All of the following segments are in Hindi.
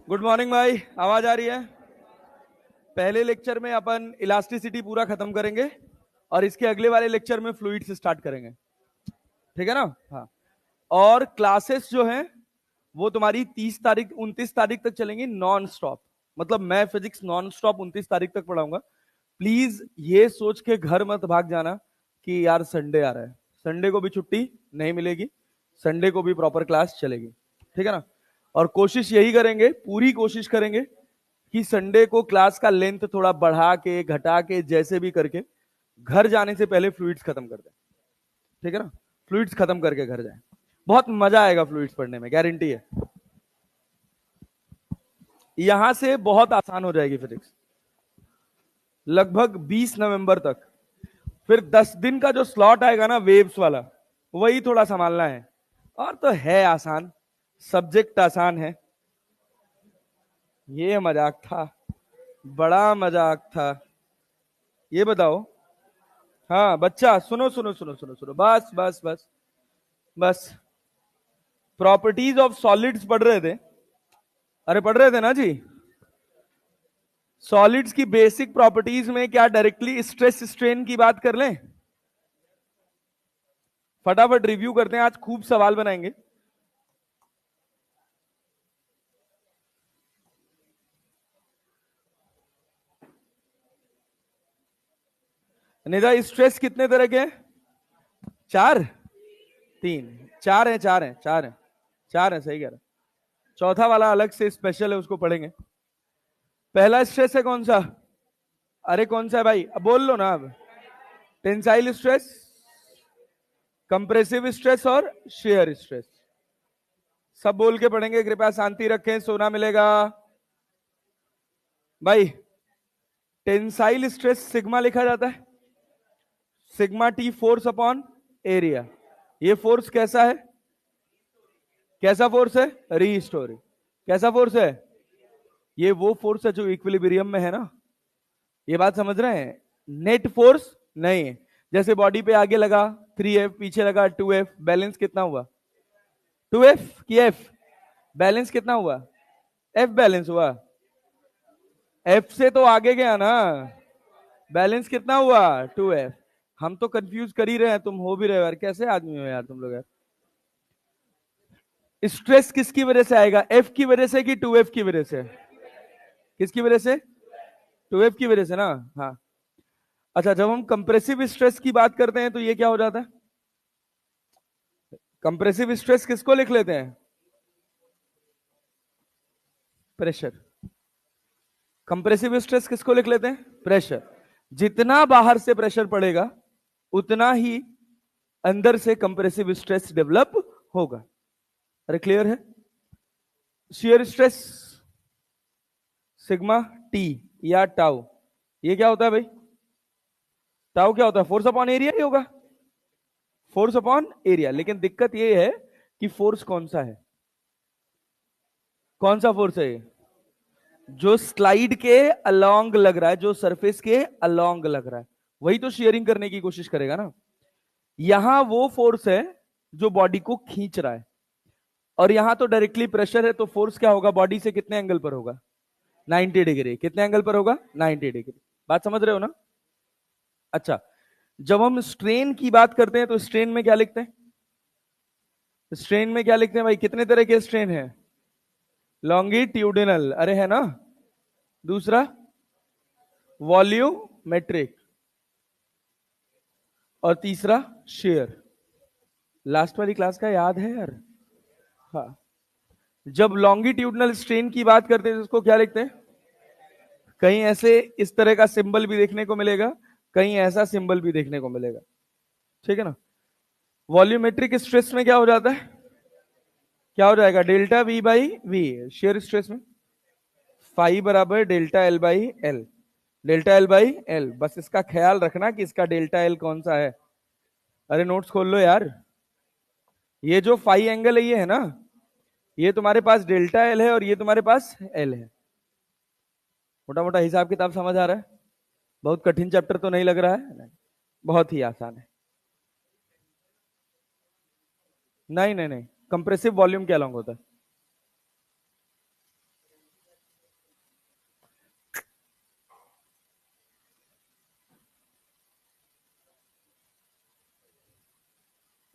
गुड मॉर्निंग भाई, आवाज आ रही है? पहले लेक्चर में अपन इलास्टिसिटी पूरा खत्म करेंगे और इसके अगले वाले लेक्चर में फ्लूइड से स्टार्ट करेंगे। ठीक है ना? हाँ। और क्लासेस जो हैं वो तुम्हारी 30 तारीख 29 तारीख तक चलेंगी नॉन स्टॉप। मतलब मैं फिजिक्स नॉन स्टॉप 29 तारीख तक पढ़ाऊंगा। प्लीज ये सोच के घर मत भाग जाना कि यार संडे आ रहा है। संडे को भी छुट्टी नहीं मिलेगी, संडे को भी प्रॉपर क्लास चलेगी। ठीक है ना? और कोशिश यही करेंगे, पूरी कोशिश करेंगे कि संडे को क्लास का लेंथ थोड़ा बढ़ा के घटा के जैसे भी करके घर जाने से पहले फ्लूइड्स खत्म कर दें। ठीक है ना? फ्लूइड्स खत्म करके घर जाएं। बहुत मजा आएगा फ्लूइड्स पढ़ने में, गारंटी है। यहां से बहुत आसान हो जाएगी फिजिक्स लगभग 20 नवंबर तक। फिर 10 दिन का जो स्लॉट आएगा ना वेव्स वाला, वही थोड़ा संभालना है। और तो है आसान, सब्जेक्ट आसान है। ये मजाक था, बड़ा मजाक था। ये बताओ, हाँ बच्चा, सुनो सुनो सुनो सुनो सुनो, बस बस बस बस। प्रॉपर्टीज ऑफ सॉलिड्स पढ़ रहे थे? अरे पढ़ रहे थे ना जी? सॉलिड्स की बेसिक प्रॉपर्टीज में क्या डायरेक्टली स्ट्रेस स्ट्रेन की बात कर लें? फटाफट रिव्यू करते हैं, आज खूब सवाल बनाएंगे। निदा, स्ट्रेस कितने तरह के हैं? चार? तीन? चार है, चार है, चार है, चार है, सही कह रहा। चौथा वाला अलग से स्पेशल है, उसको पढ़ेंगे। पहला स्ट्रेस है कौन सा? अरे कौन सा है भाई, अब बोल लो ना। अब टेंसाइल स्ट्रेस, कंप्रेसिव स्ट्रेस और शेयर स्ट्रेस। सब बोल के पढ़ेंगे। कृपया शांति रखें, सोना मिलेगा भाई। टेंसाइल स्ट्रेस सिग्मा लिखा जाता है, sigma T force upon area. ये फोर्स कैसा है? कैसा फोर्स है? रीस्टोरिंग। कैसा फोर्स है? ये वो फोर्स है जो इक्विलिब्रियम में है ना। ये बात समझ रहे हैं? नेट फोर्स नहीं है। जैसे बॉडी पे आगे लगा 3F, पीछे लगा 2F, बैलेंस कितना हुआ? 2F की F, बैलेंस कितना हुआ? F बैलेंस हुआ। F से तो आगे गया ना, बैलेंस कितना हुआ? 2F। हम तो कंफ्यूज कर ही रहे हैं, तुम हो भी रहे हो यार। कैसे आदमी हो यार तुम लोग यार। स्ट्रेस किसकी वजह से आएगा? F की वजह से कि 2F की वजह से? किसकी वजह से? 2F की वजह से ना। हाँ। अच्छा, जब हम कंप्रेसिव स्ट्रेस की बात करते हैं तो ये क्या हो जाता है? कंप्रेसिव स्ट्रेस किसको लिख लेते हैं? प्रेशर। कंप्रेसिव स्ट्रेस किसको लिख लेते हैं? प्रेशर। जितना बाहर से प्रेशर पड़ेगा उतना ही अंदर से कंप्रेसिव स्ट्रेस डेवलप होगा। अरे क्लियर है? शियर स्ट्रेस सिग्मा टी या टाउ, ये क्या होता है भाई? टाउ क्या होता है? फोर्स अपॉन एरिया ही होगा। Force upon area. लेकिन दिक्कत ये है कि फोर्स कौन सा है? कौन सा फोर्स है? जो स्लाइड के अलोंग लग रहा है, जो सरफेस के अलोंग लग रहा है, वही तो शेयरिंग करने की कोशिश करेगा ना। यहां वो फोर्स है जो बॉडी को खींच रहा है, और यहां तो डायरेक्टली प्रेशर है, तो फोर्स क्या होगा? बॉडी से कितने एंगल पर होगा? 90 डिग्री। कितने एंगल पर होगा? 90 डिग्री। बात समझ रहे हो ना? अच्छा, जब हम स्ट्रेन की बात करते हैं तो स्ट्रेन में क्या लिखते हैं? स्ट्रेन में क्या लिखते हैं भाई? कितने तरह के स्ट्रेन है? लॉन्गिट्यूडिनल, अरे है ना। दूसरा वॉल्यूमेट्रिक, और तीसरा शेयर। लास्ट वाली क्लास का याद है यार? हाँ। जब लॉन्गिट्यूडिनल स्ट्रेन की बात करते हैं तो उसको क्या लिखते हैं? कहीं ऐसे इस तरह का सिंबल भी देखने को मिलेगा, कहीं ऐसा सिंबल भी देखने को मिलेगा। ठीक है ना? वॉल्यूमेट्रिक स्ट्रेस में क्या हो जाता है? क्या हो जाएगा? Delta V by V. Shear stress में फाई बराबर delta L by L. Delta L by L. बस इसका ख्याल रखना कि इसका डेल्टा एल कौन सा है। अरे नोट्स खोल लो यार। ये जो फाई एंगल है ये है ना, ये तुम्हारे पास डेल्टा एल है और ये तुम्हारे पास एल है। मोटा मोटा हिसाब किताब समझ आ रहा है? बहुत कठिन चैप्टर तो नहीं लग रहा है? नहीं, बहुत ही आसान है। नहीं नहीं नहीं, कंप्रेसिव वॉल्यूम क्या लॉन्ग होता है?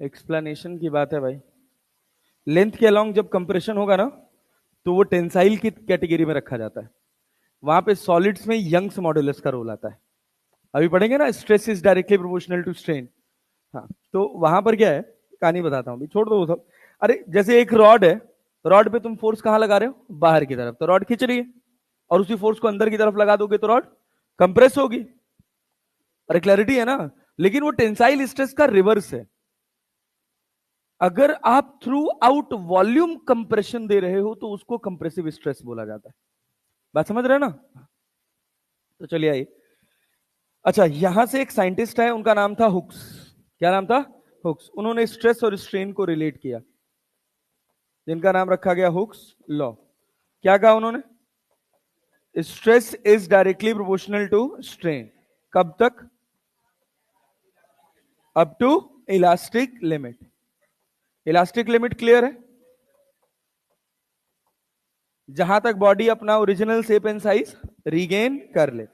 एक्सप्लेनेशन की बात है भाई। लेंथ के अलोंग जब कंप्रेशन होगा ना, तो वो टेंसाइल की कैटेगरी में रखा जाता है। वहां पे सॉलिड्स में यंग्स मॉड्यूलस का रोल आता है। अभी पढ़ेंगे ना, stress is directly proportional to strain. हाँ, तो वहां पर क्या है, कहानी बताता हूं, छोड़ दो वो सब। अरे जैसे एक रॉड है, रॉड पे तुम फोर्स कहां लगा रहे हो, बाहर की तरफ, तो रॉड खींच रही है, और उसी फोर्स को अंदर की तरफ लगा दोगे तो रॉड कंप्रेस होगी। अरे क्लैरिटी है ना। लेकिन वो टेंसाइल स्ट्रेस का रिवर्स है। अगर आप थ्रू आउट वॉल्यूम कंप्रेशन दे रहे हो तो उसको कंप्रेसिव स्ट्रेस बोला जाता है। बात समझ रहे हो ना। तो चलिए आइए। अच्छा, यहां से एक साइंटिस्ट है, उनका नाम था हुक्स। क्या नाम था? हुक्स। उन्होंने स्ट्रेस और स्ट्रेन को रिलेट किया, जिनका नाम रखा गया हुक्स लॉ। क्या कहा उन्होंने? Stress is directly proportional to strain. कब तक? Up to elastic limit. Elastic limit clear है? जहां तक बॉडी अपना original shape and size regain कर ले।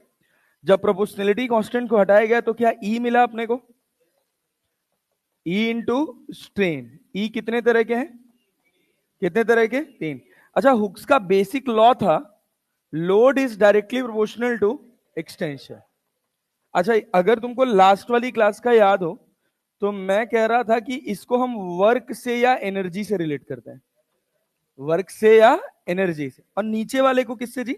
जब प्रोपोर्शनलिटी कांस्टेंट को हटाया गया तो क्या ई मिला अपने को? E into strain. ई कितने तरह के हैं? कितने तरह के? तीन। अच्छा, हुक्स का बेसिक लॉ था load is directly proportional to extension. अच्छा, अगर तुमको लास्ट वाली क्लास का याद हो तो मैं कह रहा था कि इसको हम वर्क से या एनर्जी से रिलेट करते हैं। वर्क से या एनर्जी से। और नीचे वाले को किससे जी?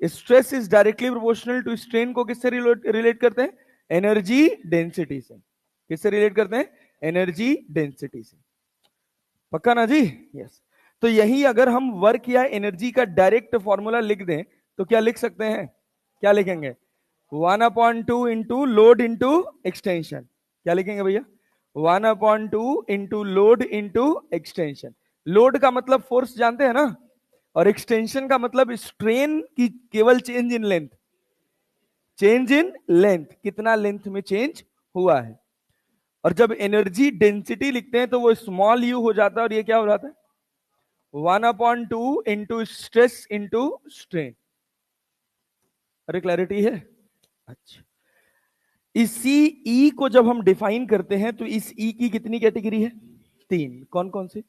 Stress is directly proportional to strain को किससे रिलेट करते हैं? एनर्जी डेंसिटी से। किससे रिलेट करते हैं? एनर्जी डेंसिटी से। पक्का ना जी? यस। तो यही अगर हम वर्क या एनर्जी का डायरेक्ट फॉर्मूला लिख दें तो क्या लिख सकते हैं? क्या लिखेंगे? 1/2 इंटू लोड इंटू एक्सटेंशन। क्या लिखेंगे भैया? 1/2 into load into extension. Load का मतलब फोर्स जानते हैं ना, और एक्सटेंशन का मतलब स्ट्रेन की केवल change in length. Change in length, कितना लेंथ में चेंज हुआ है। और जब एनर्जी डेंसिटी लिखते हैं तो वो स्मॉल यू हो जाता है, और ये क्या हो जाता है? 1/2 इंटू स्ट्रेस इंटू स्ट्रेन। अरे क्लैरिटी है? अच्छा, इसी ई को जब हम डिफाइन करते हैं तो इस ई की कितनी कैटेगरी है? तीन। कौन कौन से?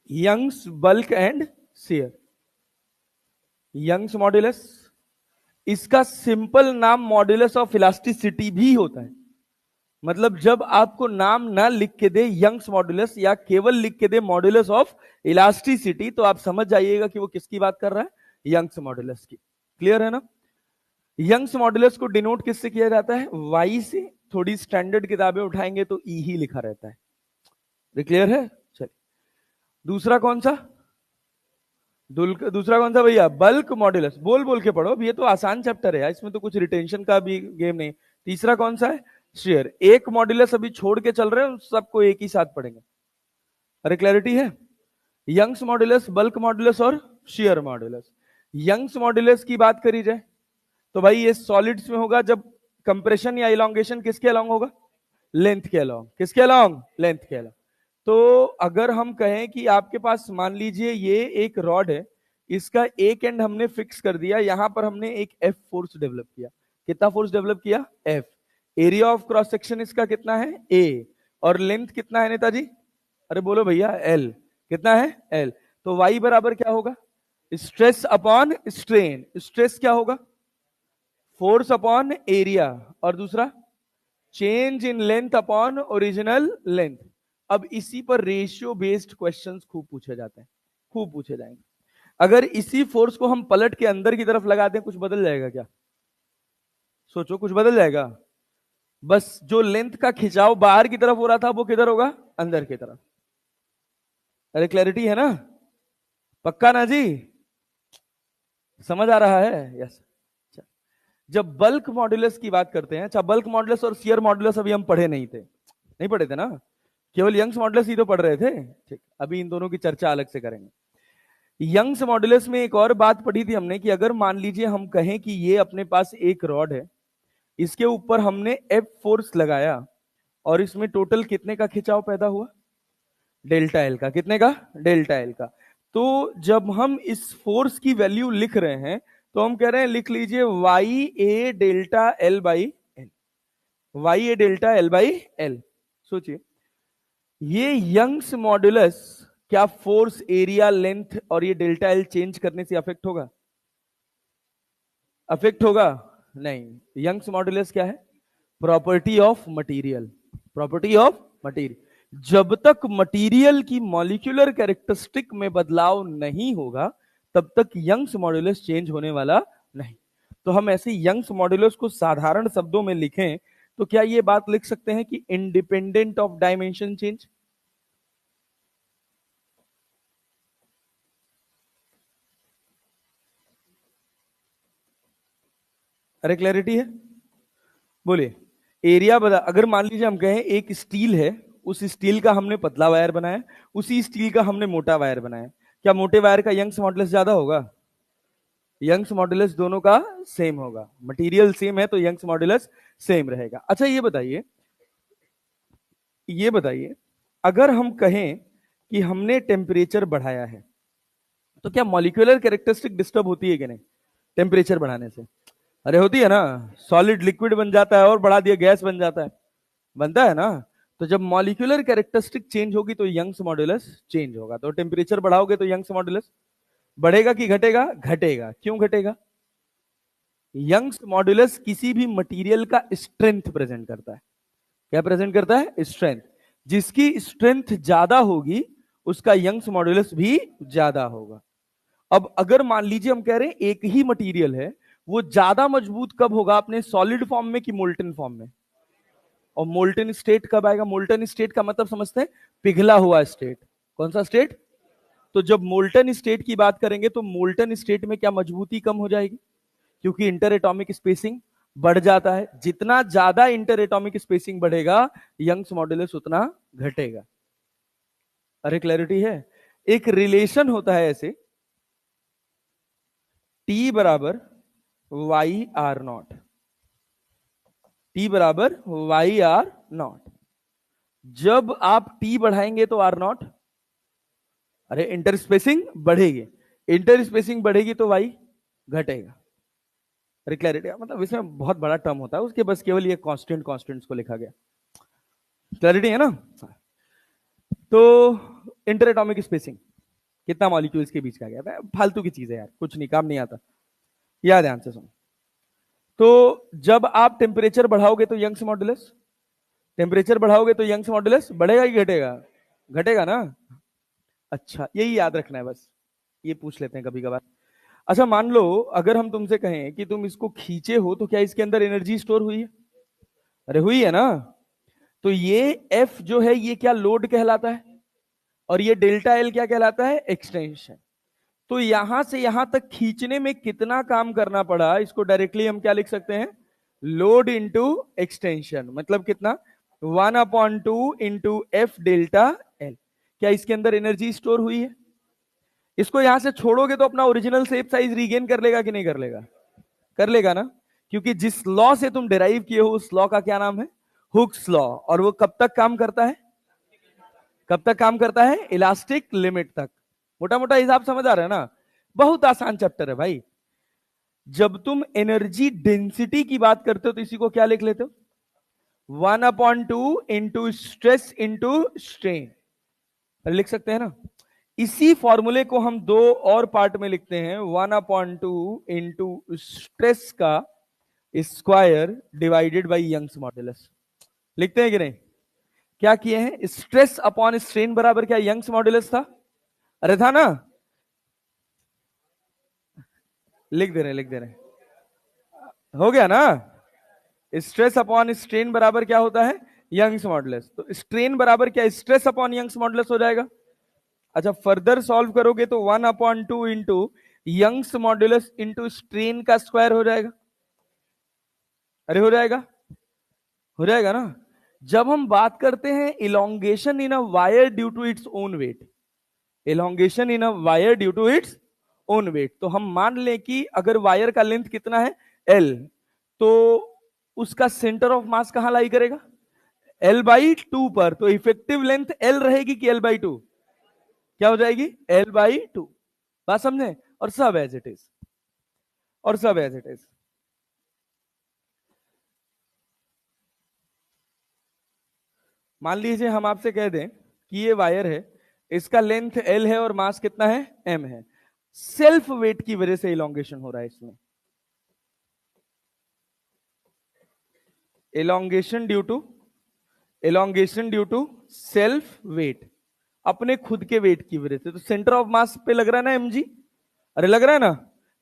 Young's, bulk and shear. Young's modulus, इसका सिंपल नाम मॉड्यूलस ऑफ इलास्टिसिटी भी होता है। मतलब जब आपको नाम ना लिख के दे यंग्स मॉड्यूलस, या केवल लिख के दे मॉड्यूलस ऑफ इलास्टिसिटी, तो आप समझ जाइएगा कि वो किसकी बात कर रहा है? यंग्स मॉड्यूलस की। क्लियर है ना। यंग्स मॉड्यूलस को डिनोट किससे किया जाता है? वाई से। थोड़ी स्टैंडर्ड किताबें उठाएंगे तो ई ही लिखा रहता है। क्लियर है? चलिए, दूसरा कौन सा? दूसरा कौन सा भैया? Bulk modulus. बोल बोल के पढ़ो, ये तो आसान चैप्टर है, इसमें तो कुछ रिटेंशन का भी गेम नहीं। तीसरा कौन सा है? शेयर। एक मॉड्यूलस अभी छोड़ के चल रहे हैं, सबको एक ही साथ पढ़ेंगे। अरे क्लैरिटी है? यंग्स मॉड्यूलस, बल्क मॉड्यूलस और शेयर मॉड्यूलस। यंग्स मॉड्यूलस की बात करी जाए तो भाई ये सॉलिड्स में होगा जब कंप्रेशन या इलोंगेशन किसके अलोंग होगा? लेंथ के अलोंग। किसके अलोंग? लेंथ के अलोंग। तो अगर हम कहें कि आपके पास मान लीजिए ये एक रॉड है, इसका एक एंड हमने फिक्स कर दिया, यहां पर हमने एक एफ फोर्स डेवलप किया। कितना फोर्स डेवलप किया? F. Area of cross section इसका कितना है? ए। और लेंथ कितना है नेताजी? अरे बोलो भैया, एल। कितना है? एल। तो वाई बराबर क्या होगा? Stress upon strain. स्ट्रेस क्या होगा? Force upon area. और दूसरा change in length upon original length. अब इसी पर रेशियो बेस्ड क्वेश्चंस खूब पूछे जाते हैं, खूब पूछे जाएंगे। अगर इसी फोर्स को हम पलट के अंदर की तरफ लगा दें, कुछ बदल जाएगा क्या? सोचो, कुछ बदल जाएगा? बस जो लेंथ का खिंचाव बाहर की तरफ हो रहा था वो किधर होगा? अंदर की तरफ। अरे क्लैरिटी है ना? पक्का ना जी? समझ आ रहा है? यस। जब बल्क मॉड्यूलस की बात करते हैं, अच्छा बल्क मॉड्यूलस और शियर मॉड्यूलस अभी हम पढ़े नहीं थे, नहीं पढ़े थे ना, केवल यंग्स मॉड्यूलस ही तो पढ़ रहे थे। ठीक, अभी इन दोनों की चर्चा अलग से करेंगे। यंग्स मॉड्यूलस में एक और बात पढ़ी थी हमने कि अगर मान लीजिए हम कहें कि ये अपने पास एक रॉड है, इसके ऊपर हमने एफ फोर्स लगाया, और इसमें टोटल कितने का खिंचाव पैदा हुआ? डेल्टा एल का। कितने का? डेल्टा एल का। तो जब हम इस फोर्स की वैल्यू लिख रहे हैं तो हम कह रहे हैं लिख लीजिए Y A delta L by L. Y A delta L by L. सोचिए, ये यंग्स मॉड्यूलस क्या फोर्स, एरिया, लेंथ और ये डेल्टा एल चेंज करने से अफेक्ट होगा? अफेक्ट होगा नहीं। यंग्स मॉड्यूलस क्या है? Property of material. Property of material. जब तक मटेरियल की मॉलिक्यूलर कैरेक्टरिस्टिक में बदलाव नहीं होगा तब तक यंग्स मॉड्यूलस चेंज होने वाला नहीं। तो हम ऐसे यंग्स मॉड्यूलस को साधारण शब्दों में लिखें तो क्या ये बात लिख सकते हैं कि इंडिपेंडेंट ऑफ डायमेंशन चेंज? अरे क्लैरिटी है? बोलिए। एरिया बता, अगर मान लीजिए हम कहें एक स्टील है, उस स्टील का हमने पतला वायर बनाया, उसी स्टील का हमने मोटा वायर बनाया, क्या मोटे वायर का यंग्स मॉडुलस ज्यादा होगा? यंग्स मॉडुलस दोनों का सेम होगा। मटेरियल सेम है तो यंग्स मॉडुलस सेम रहेगा। अच्छा ये बताइए, ये बताइए, अगर हम कहें कि हमने टेम्परेचर बढ़ाया है तो क्या मॉलिक्यूलर कैरेक्टरिस्टिक डिस्टर्ब होती है कि नहीं टेम्परेचर बढ़ाने से? अरे होती है ना। सॉलिड लिक्विड बन जाता है और बढ़ा दिया गैस बन जाता है, बनता है ना। तो जब मॉलिक्यूलर कैरेक्टरिस्टिक चेंज होगी तो यंग्स मॉडुलस चेंज होगा। तो टेम्परेचर बढ़ाओगे तो यंग्स मॉडुलस बढ़ेगा कि घटेगा? घटेगा। क्यों घटेगा? यंग्स मॉडुलस किसी भी मटेरियल का स्ट्रेंथ प्रेजेंट करता है। क्या प्रेजेंट करता है? स्ट्रेंथ। जिसकी स्ट्रेंथ ज्यादा होगी उसका यंग्स मॉडुलस भी ज्यादा होगा। अब अगर मान लीजिए हम कह रहे हैं एक ही मटेरियल है, वो ज्यादा मजबूत कब होगा? अपने सॉलिड फॉर्म में कि मोल्टन फॉर्म में? और मोल्टन स्टेट कब आएगा? मोल्टन स्टेट का मतलब समझते हैं? पिघला हुआ स्टेट। कौन सा स्टेट? तो जब मोल्टन स्टेट की बात करेंगे तो मोल्टन स्टेट में क्या मजबूती कम हो जाएगी? क्योंकि इंटर एटॉमिक स्पेसिंग बढ़ जाता है। जितना ज्यादा इंटर एटॉमिक स्पेसिंग बढ़ेगा यंग्स मॉडुलस उतना घटेगा। अरे क्लैरिटी है? एक रिलेशन होता है ऐसे, टी बराबर वाई आर नॉट। टी बराबर वाई आर नॉट। जब आप टी बढ़ाएंगे तो आर नॉट, अरे इंटर स्पेसिंग बढ़ेगी, इंटर स्पेसिंग बढ़ेगी तो वाई घटेगा। अरे क्लैरिटी, मतलब इसमें बहुत बड़ा टर्म होता है, उसके बस केवल ये कांस्टेंट कांस्टेंट्स को लिखा गया। क्लैरिटी है ना? तो इंटर एटॉमिक स्पेसिंग कितना मॉलिक्यूल्स के बीच का गया, फालतू की चीज है यार, कुछ नहीं, काम नहीं आता। याद ध्यान से सुनो। तो जब आप टेम्परेचर बढ़ाओगे तो यंग्स मॉडुलस, टेम्परेचर बढ़ाओगे तो यंग्स मॉडुलस बढ़ेगा कि घटेगा? घटेगा ना। अच्छा यही याद रखना है बस, ये पूछ लेते हैं कभी कभार। अच्छा मान लो अगर हम तुमसे कहें कि तुम इसको खींचे हो तो क्या इसके अंदर एनर्जी स्टोर हुई है? अरे हुई है ना। तो ये एफ जो है ये क्या लोड कहलाता है, और ये डेल्टा एल क्या कहलाता है? एक्सटेंशन। तो यहां से यहां तक खींचने में कितना काम करना पड़ा, इसको डायरेक्टली हम क्या लिख सकते हैं? Load into extension. मतलब कितना? 1/2 इंटू एफ डेल्टा एल। क्या इसके अंदर एनर्जी स्टोर हुई है? इसको यहां से छोड़ोगे तो अपना ओरिजिनल शेप साइज रीगेन कर लेगा कि नहीं कर लेगा? कर लेगा ना। क्योंकि जिस लॉ से तुम डिराइव किए हो उस लॉ का क्या नाम है? Hooke's law. और वो कब तक काम करता है? कब तक काम करता है? इलास्टिक लिमिट तक। मोटा मोटा हिसाब समझ आ रहा है ना? बहुत आसान चैप्टर है भाई। जब तुम एनर्जी डेंसिटी की बात करते हो तो इसी को क्या लिख लेते हो? 1/2 इंटू स्ट्रेस इंटू स्ट्रेन। लिख सकते हैं ना। इसी फॉर्मूले को हम दो और पार्ट में लिखते हैं, 1/2 इंटू स्ट्रेस का square divided by Young's modulus. लिखते हैं कि नहीं? क्या किए हैं? स्ट्रेस अपॉन स्ट्रेन बराबर क्या यंग्स मॉडुलस था? अरे था ना। लिख दे रहे, लिख दे रहे। हो गया ना। स्ट्रेस अपॉन स्ट्रेन बराबर क्या होता है? Young's modulus. तो स्ट्रेन बराबर क्या स्ट्रेस अपॉन यंग्स मॉडुलस हो जाएगा। अच्छा फर्दर सॉल्व करोगे तो 1/2 into Young's modulus into strain का स्क्वायर हो जाएगा। अरे हो जाएगा, हो जाएगा ना। जब हम बात करते हैं elongation in a wire due to its own weight, elongation in a wire due to its own weight, तो हम मान लें कि अगर वायर का लेंथ कितना है? एल, तो उसका सेंटर ऑफ मास कहां लाई करेगा? L/2 पर। तो इफेक्टिव लेंथ L रहेगी कि L/2? क्या हो जाएगी? L/2। बात समझे? और सब एज इट इज, और सब एज इट इज। मान लीजिए हम आपसे कह दें कि ये वायर है, इसका लेंथ L है और मास कितना है, M है। सेल्फ वेट की वजह से इलोंगेशन हो रहा है इसमें। Elongation due to self weight, अपने खुद के वेट की वजह से। तो सेंटर ऑफ मास पे लग रहा है ना mg, अरे लग रहा है ना।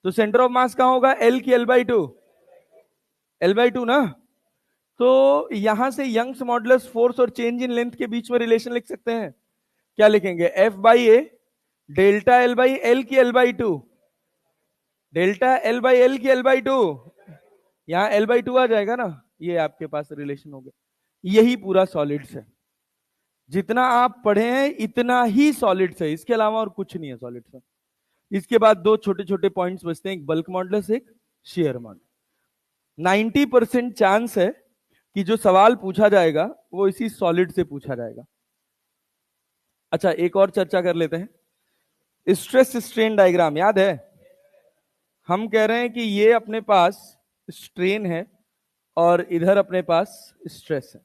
तो सेंटर ऑफ मास कहां होगा, L की L/2, L/2 ना। तो यहां से यंग्स मॉडुलस फोर्स और चेंज इन लेंथ के बीच में रिलेशन लिख सकते हैं। क्या लिखेंगे, F/A डेल्टा L/L की L/2, डेल्टा L/L की L/2, यहां L/2 आ जाएगा ना। ये आपके पास रिलेशन हो गया। यही पूरा सॉलिड्स है, जितना आप पढ़े हैं इतना ही सॉलिड्स है, इसके अलावा और कुछ नहीं है सॉलिड्स में। इसके बाद दो छोटे छोटे पॉइंट्स बचते हैं, एक बल्क मॉडुलस, एक शेयर मॉडुलस। 90% चांस है कि जो सवाल पूछा जाएगा वो इसी सॉलिड से पूछा जाएगा। अच्छा, एक और चर्चा कर लेते हैं। स्ट्रेस स्ट्रेन डायग्राम याद है? हम कह रहे हैं कि ये अपने पास स्ट्रेन है और इधर अपने पास स्ट्रेस है।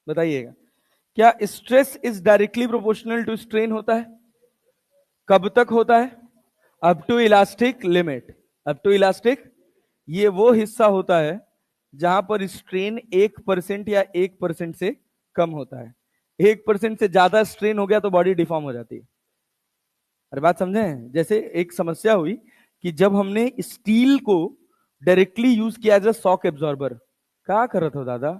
बताइएगा, क्या stress is directly proportional to strain होता है? कब तक होता है? Up to elastic limit. Up to elastic, ये वो हिस्सा होता है जहां पर स्ट्रेन 1% या 1% से कम होता है। 1% से ज्यादा स्ट्रेन हो गया तो बॉडी डिफॉर्म हो जाती है। अरे बात समझे? जैसे एक समस्या हुई कि जब हमने स्टील को डायरेक्टली यूज किया एज अ शॉक एब्जॉर्बर। क्या कर रहा था दादा?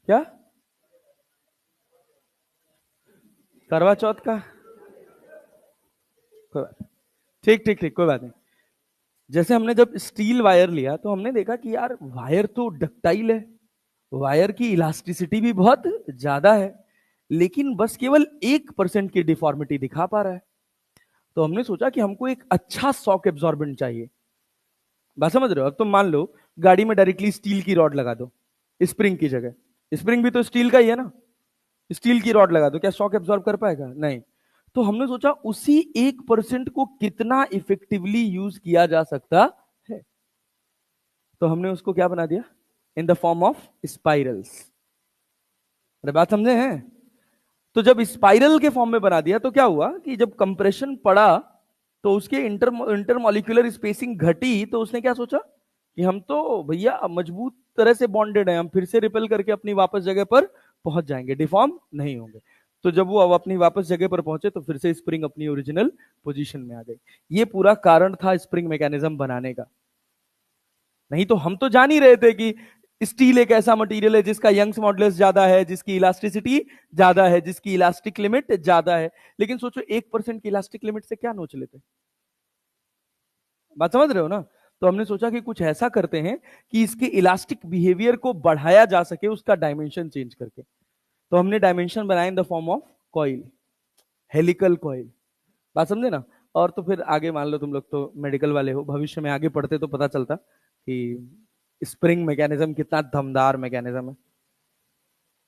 क्या करवा चौथ का? ठीक ठीक ठीक, कोई बात नहीं। जैसे हमने जब स्टील वायर लिया तो हमने देखा कि यार वायर तो डक्टाइल है, वायर की इलास्टिसिटी भी बहुत ज्यादा है, लेकिन बस केवल 1% की डिफॉर्मिटी दिखा पा रहा है। तो हमने सोचा कि हमको एक अच्छा शॉक एब्जॉर्बेंट चाहिए। बात समझ रहे हो? अब तुम मान लो गाड़ी में डायरेक्टली स्टील की रॉड लगा दो स्प्रिंग की जगह, स्प्रिंग भी तो स्टील का ही है ना, स्टील की रॉड लगा दो, क्या शॉक एब्जॉर्ब कर पाएगा? नहीं। तो हमने सोचा उसी 1% को कितना इफेक्टिवली यूज किया जा सकता है। तो हमने उसको क्या बना दिया, in the form of spirals. अरे बात समझे हैं? तो जब स्पाइरल के फॉर्म में बना दिया तो क्या हुआ कि जब कंप्रेशन पड़ा तो उसके इंटरमॉलिक्यूलर स्पेसिंग घटी, तो उसने क्या सोचा कि हम तो भैया मजबूत तरह से बॉन्डेड है, हम फिर से रिपेल करके अपनी वापस जगह पर पहुंच जाएंगे, डिफॉर्म नहीं होंगे। तो जब वो अब अपनी वापस जगह पर पहुंचे तो फिर से स्प्रिंग अपनी ओरिजिनल पोजीशन में आ गई। ये पूरा कारण था स्प्रिंग मैकेनिज्म बनाने का। नहीं तो हम तो जान ही रहे थे कि स्टील एक ऐसा मटेरियल है जिसका यंग्स मॉडुलस ज्यादा है, जिसकी इलास्टिसिटी ज्यादा है, जिसकी इलास्टिक लिमिट ज्यादा है। लेकिन सोचो 1% की इलास्टिक लिमिट से क्या नोच लेते? बात समझ रहे हो ना? तो हमने सोचा कि कुछ ऐसा करते हैं कि इसके इलास्टिक बिहेवियर को बढ़ाया जा सके, उसका डायमेंशन चेंज करके। तो हमने डायमेंशन बनाया in the form of coil, helical coil. बात समझे ना? और तो फिर आगे मान लो तुम लोग तो मेडिकल वाले हो, भविष्य में आगे पढ़ते तो पता चलता कि स्प्रिंग मैकेनिज्म कितना दमदार मैकेनिज्म है।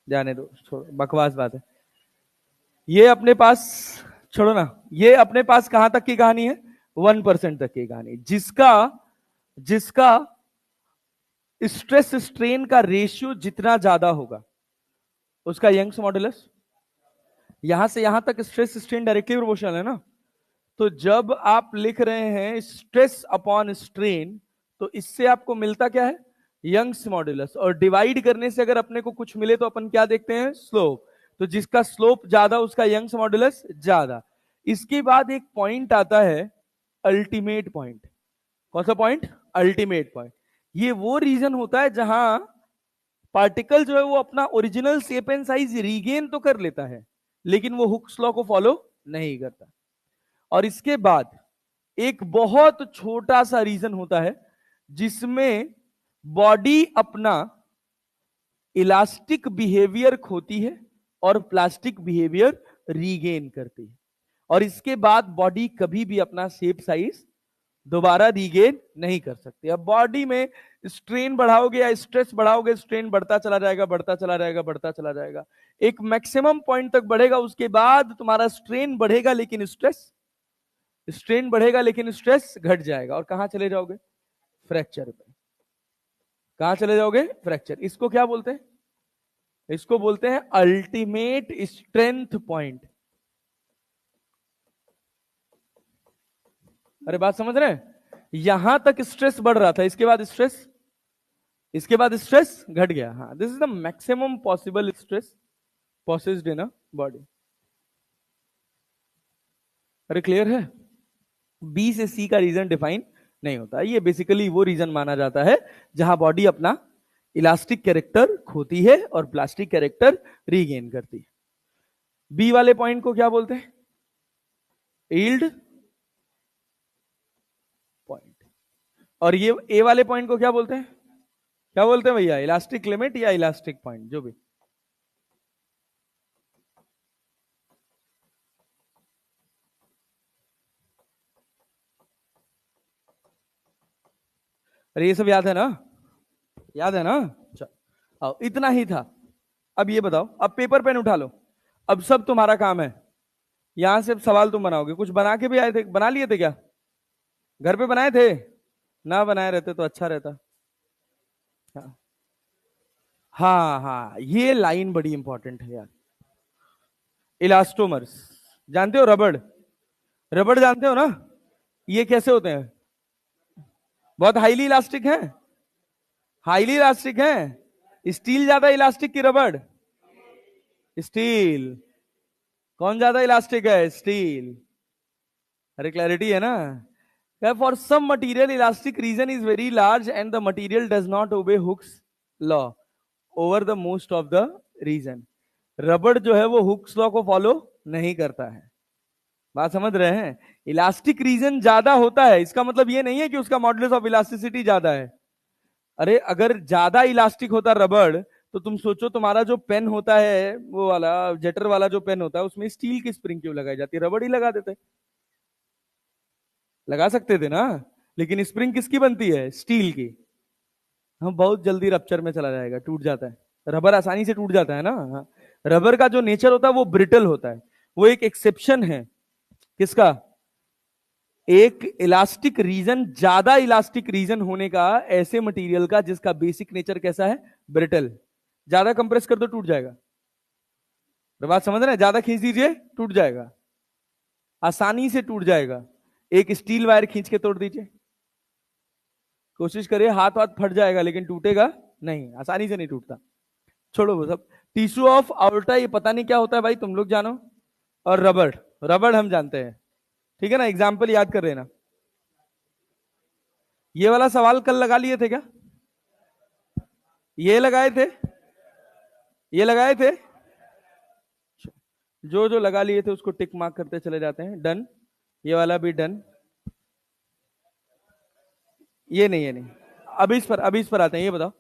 जाने दो, छोड़ो, बकवास बात है। ये अपने पास छोड़ो ना, ये अपने पास कहां तक की कहानी है? 1% तक की कहानी, जिसका जिसका स्ट्रेस स्ट्रेन का रेशियो जितना ज्यादा होगा उसका यंग्स मॉडुलस, यहां से यहां तक स्ट्रेस स्ट्रेन डायरेक्टली प्रोपोर्शनल है ना। तो जब आप लिख रहे हैं स्ट्रेस अपॉन स्ट्रेन, तो इससे आपको मिलता क्या है? Young's modulus. और डिवाइड करने से अगर अपने को कुछ मिले तो अपन क्या देखते हैं? स्लोप। तो जिसका स्लोप ज्यादा उसका यंग्स मॉडुलस ज्यादा। इसके बाद एक पॉइंट आता है अल्टीमेट पॉइंट। कौन सा पॉइंट? Ultimate point. ये वो रीजन होता है जहां पार्टिकल जो है वो अपना original shape and size regain तो कर लेता है, लेकिन वो हुक्स लॉ को फॉलो नहीं करता। और इसके बाद एक बहुत छोटा सा रीजन होता है जिसमें बॉडी अपना इलास्टिक बिहेवियर खोती है और प्लास्टिक बिहेवियर रीगेन करती है। और इसके बाद बॉडी कभी भी अपना शेप साइज दोबारा रीगेन नहीं कर सकती। अब बॉडी में स्ट्रेन बढ़ाओगे या स्ट्रेस बढ़ाओगे, स्ट्रेन बढ़ता चला जाएगा, बढ़ता चला जाएगा, बढ़ता चला जाएगा, एक मैक्सिमम पॉइंट तक बढ़ेगा। उसके बाद तुम्हारा स्ट्रेन बढ़ेगा लेकिन स्ट्रेन बढ़ेगा लेकिन स्ट्रेस घट जाएगा, और कहां चले जाओगे? फ्रैक्चर पे। कहां चले जाओगे? फ्रैक्चर। इसको क्या बोलते हैं? इसको बोलते हैं अल्टीमेट स्ट्रेंथ पॉइंट। अरे बात समझ रहे हैं? यहां तक स्ट्रेस बढ़ रहा था, इसके बाद स्ट्रेस घट गया। हाँ, this is the maximum possible stress possessed in a body. अरे क्लियर है? बी से सी का रीजन डिफाइन नहीं होता। ये बेसिकली वो रीजन माना जाता है जहां बॉडी अपना इलास्टिक कैरेक्टर खोती है और प्लास्टिक कैरेक्टर रीगेन करती है। बी वाले पॉइंट को क्या बोलते हैं? Yield point. और ये ए वाले पॉइंट को क्या बोलते हैं? क्या बोलते हैं भैया? इलास्टिक लिमिट या इलास्टिक पॉइंट, जो भी। अरे ये सब याद है ना? याद है ना? चलो, आओ, इतना ही था। अब ये बताओ, अब पेपर पेन उठा लो। अब सब तुम्हारा काम है। यहां से अब सवाल तुम बनाओगे। कुछ बना के भी आए थे? बना लिए थे क्या? घर पे बनाए थे? ना बनाए रहते तो अच्छा रहता। हाँ हाँ हाँ, ये लाइन बड़ी इंपॉर्टेंट है यार। इलास्टोमर्स, जानते हो? रबड़, रबड़ जानते हो ना? ये कैसे होते हैं? बहुत हाईली इलास्टिक है। हाईली इलास्टिक है। स्टील ज्यादा इलास्टिक की रबड़? स्टील। कौन ज्यादा इलास्टिक है? स्टील। अरे क्लैरिटी है ना? For some material elastic region is very large and the material does not obey Hooke's law over the most of the region. रबड़ जो है वो हुक्स लॉ को फॉलो नहीं करता है। बात समझ रहे हैं? इलास्टिक रीजन ज्यादा होता है, इसका मतलब ये नहीं है कि उसका मॉडुलस ऑफ इलास्टिसिटी ज्यादा है। अरे अगर ज्यादा इलास्टिक होता रबड़, तो तुम सोचो तुम्हारा जो पेन होता है, वो वाला जेटर वाला जो पेन होता है, उसमें स्टील की स्प्रिंग क्यों लगाई जाती है? रबड़ ही लगा देते। लगा सकते थे ना? लेकिन स्प्रिंग किसकी बनती है? स्टील की। हम बहुत जल्दी रप्चर में चला जाएगा, टूट जाता है। रबर आसानी से टूट जाता है ना? हाँ। रबर का जो नेचर होता है वो ब्रिटल होता है। वो एक एक्सेप्शन है। किसका? एक इलास्टिक रीजन, ज्यादा इलास्टिक रीजन होने का, ऐसे मटेरियल का जिसका बेसिक नेचर कैसा है? ब्रिटल। ज्यादा कंप्रेस कर दो टूट जाएगा। तो बात समझ रहे हैं? ज्यादा खींच दीजिए टूट जाएगा, आसानी से टूट जाएगा। एक स्टील वायर खींच के तोड़ दीजिए, कोशिश करिए, हाथ हाथ फट जाएगा लेकिन टूटेगा नहीं, आसानी से नहीं टूटता। छोड़ो वो सब। टिश्यू ऑफ आउल्टा ये पता नहीं क्या होता है भाई, तुम लोग जानो। और रबड़, रबड़ हम जानते हैं। ठीक है ना? एग्जाम्पल याद कर लेना। ये वाला सवाल कल लगा लिए थे क्या? ये लगाए थे? ये लगाए थे? जो जो लगा लिए थे उसको टिक मार्क करते चले जाते हैं। डन। ये वाला भी डन। ये नहीं, ये नहीं। अभी इस पर आते हैं। ये बताओ,